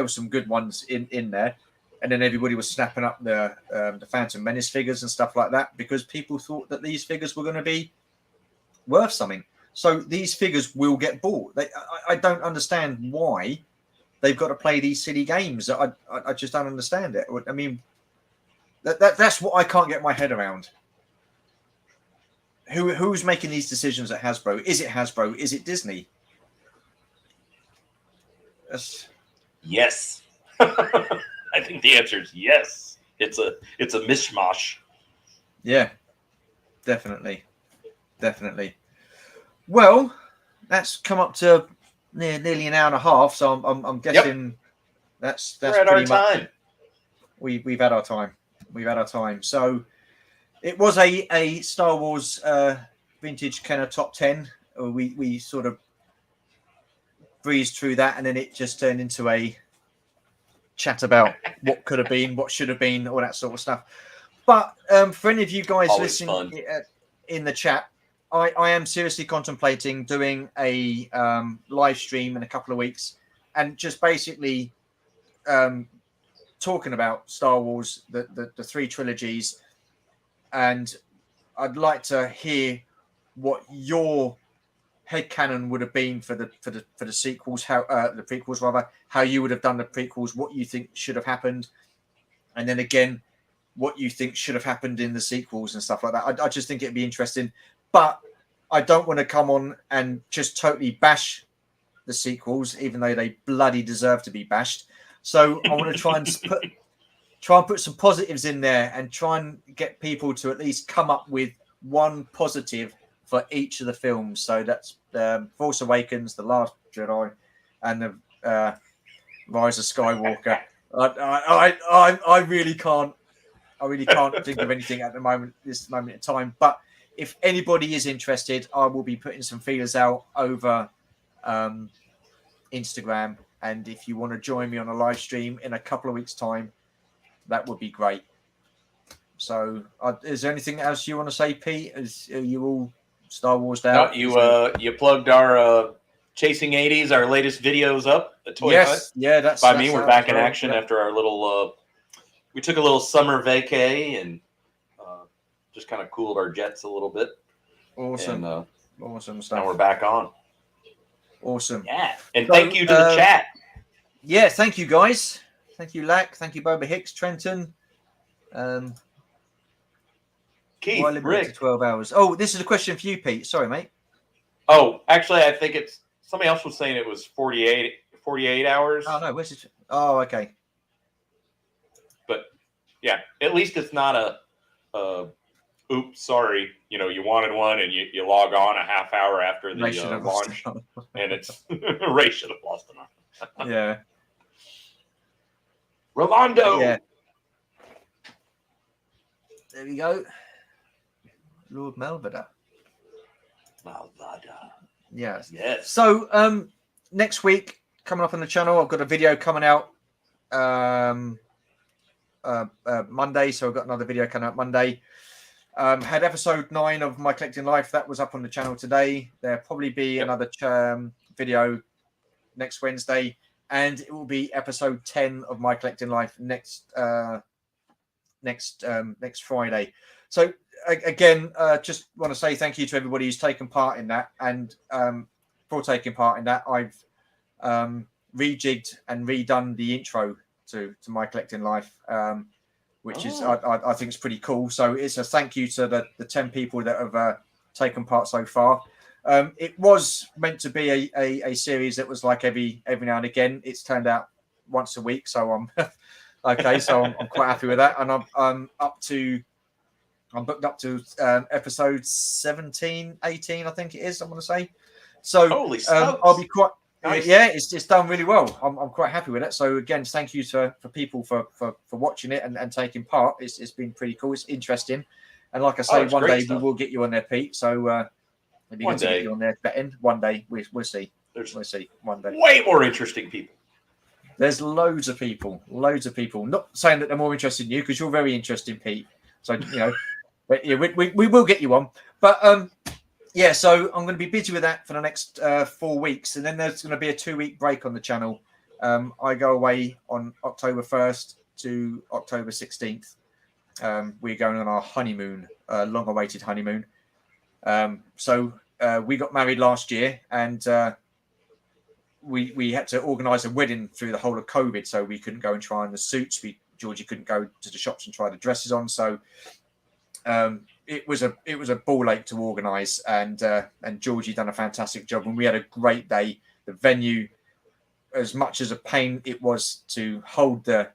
was some good ones in there, and then everybody was snapping up the Phantom Menace figures and stuff like that because people thought that these figures were going to be worth something. So these figures will get bought. I don't understand why they've got to play these silly games. I just don't understand it. I mean, that's what I can't get my head around. Who's making these decisions at Hasbro? Is it Hasbro? Is it Disney? Yes. I think the answer is yes. It's a mishmash. Yeah, definitely. Well, that's come up to nearly an hour and a half, so I'm guessing that's we're at our time. We've had our time. We've had our time. So it was a Star Wars vintage Kenner top 10. We sort of breezed through that, and then it just turned into a chat about what could have been, what should have been, all that sort of stuff. But for any of you guys listening in the chat, I am seriously contemplating doing a live stream in a couple of weeks and just basically talking about Star Wars, the 3 trilogies. And I'd like to hear what your headcanon would have been for the sequels, how the prequels rather, how you would have done the prequels, what you think should have happened, and then again, what you think should have happened in the sequels and stuff like that. I just think it'd be interesting. But I don't want to come on and just totally bash the sequels, even though they bloody deserve to be bashed. So I want to try and put some positives in there and try and get people to at least come up with one positive for each of the films. So that's Force Awakens, The Last Jedi, and the Rise of Skywalker. I really can't think of anything at this moment in time. But if anybody is interested, I will be putting some feelers out over Instagram. And if you want to join me on a live stream in a couple of weeks' time, that would be great. So is there anything else you want to say, Pete? Are you all Star Wars out? No, you plugged our Chasing 80s, our latest videos up at Toy Hut. Yeah, that's by me. We're back in action after our little we took a little summer vacay and just kind of cooled our jets a little bit. Awesome. And, awesome stuff. Now we're back on. Awesome. Yeah. And thank you to the chat. Yeah, thank you guys. Thank you, Lack. Thank you, Boba Hicks, Trenton. Keith, Rick. 12 hours. Oh, this is a question for you, Pete. Sorry, mate. Oh, actually, I think it's somebody else was saying it was 48 hours. Oh, no. Where's it? Oh, okay. But yeah, at least it's not a oops, sorry. You wanted one and you log on a half hour after the launch, and it's Ray should have lost an arm. Yeah. Rolando. Yeah. There we go. Lord Malvada. Yes. Yes. So next week, coming up on the channel, I've got a video coming out Monday. So I've got another video coming out Monday. Had episode 9 of My Collecting Life. That was up on the channel today. There'll probably be another video next Wednesday. And it will be episode 10 of My Collecting Life next Friday. So again, just want to say thank you to everybody who's taken part in that, and for taking part in that, I've rejigged and redone the intro to my collecting life, which is I think is pretty cool. So it's a thank you to the 10 people that have taken part so far. It was meant to be a series that was like every now and again. It's turned out once a week, so I'm okay. So I'm quite happy with that, and I'm booked up to episode 17, 18, I think it is. I'm going to say. So holy smokes. I'll be quite. Nice. Yeah, it's done really well. I'm quite happy with it. So again, thank you for people for watching it and taking part. It's been pretty cool. It's interesting, and like I say, one day we will get you on there, Pete. So maybe one day get you on there betting. One day we'll see. We'll see one day. Way more interesting people. There's loads of people. Not saying that they're more interested in you, because you're very interesting, Pete. So but yeah, we will get you on. But yeah, so I'm going to be busy with that for the next 4 weeks, and then there's going to be a 2-week break on the channel. I go away on October 1st to October 16th. We're going on our honeymoon, long-awaited honeymoon. So we got married last year, and we had to organise a wedding through the whole of COVID, so we couldn't go and try on the suits. Georgie couldn't go to the shops and try the dresses on, so it was a ball ache to organise, and Georgie done a fantastic job, and we had a great day. The venue, as much as a pain it was to hold the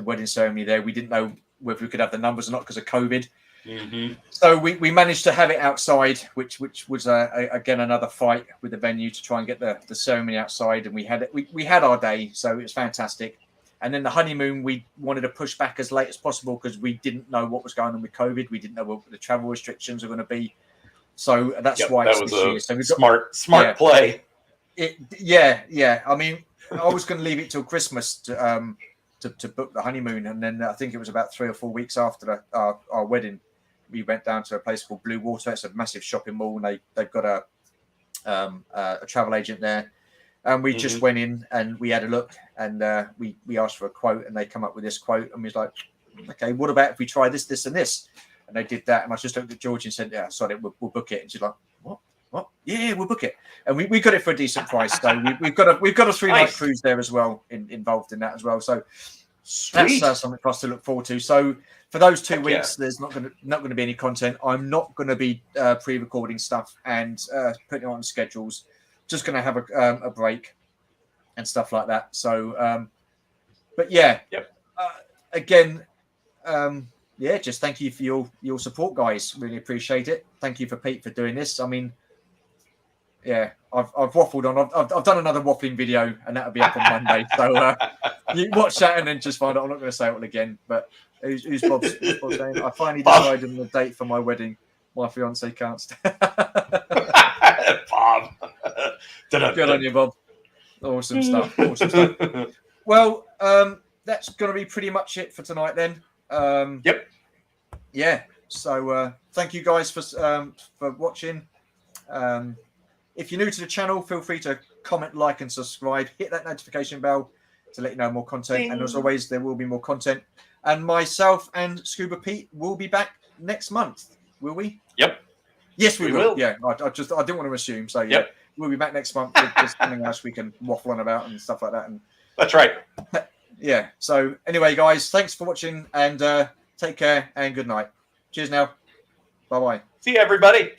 wedding ceremony there, we didn't know whether we could have the numbers or not because of COVID. Mm-hmm. So we managed to have it outside, which was again another fight with the venue to try and get the ceremony outside, and we had our day, so it was fantastic. And then the honeymoon, we wanted to push back as late as possible because we didn't know what was going on with COVID. We didn't know what the travel restrictions are going to be. So that's why that was a smart play. Yeah. I mean, I was going to leave it till Christmas to book the honeymoon, and then I think it was about 3 or 4 weeks after our wedding, we went down to a place called Blue Water. It's a massive shopping mall, and they've got a travel agent there. And we just went in and we had a look, and we asked for a quote, and they come up with this quote, and we was like, okay, what about if we try this, this, and this? And they did that, and I just looked at Georgie and said, yeah, sorry, we'll book it. And she's like, what? Yeah, we'll book it. And we got it for a decent price. So we've got a 3-night cruise there as well, involved in that as well. So sweet. That's something for us to look forward to. So for those 2 weeks, there's not going to be any content. I'm not going to be pre-recording stuff and putting it on schedules. Just going to have a break and stuff like that. So, but yeah, again, just thank you for your support, guys. Really appreciate it. Thank you for Pete for doing this. I mean, yeah, I've waffled on. I've done another waffling video, and that'll be up on Monday. So you watch that and then just find out. I'm not going to say it all again. But who's Bob's saying? I finally decided on the date for my wedding. My fiance can't stand. Bob. Good on you, Bob. Awesome stuff. Well, that's going to be pretty much it for tonight then. Yeah. So thank you guys for watching. If you're new to the channel, feel free to comment, like, and subscribe. Hit that notification bell to let you know more content. Ding. And as always, there will be more content. And myself and Scuba Pete will be back next month. Will we? Yep. Yes, we will. Yeah, I didn't want to assume. So yeah, we'll be back next month with something else we can waffle on about and stuff like that. And that's right. Yeah. So anyway, guys, thanks for watching, and take care and good night. Cheers now. Bye bye. See you, everybody.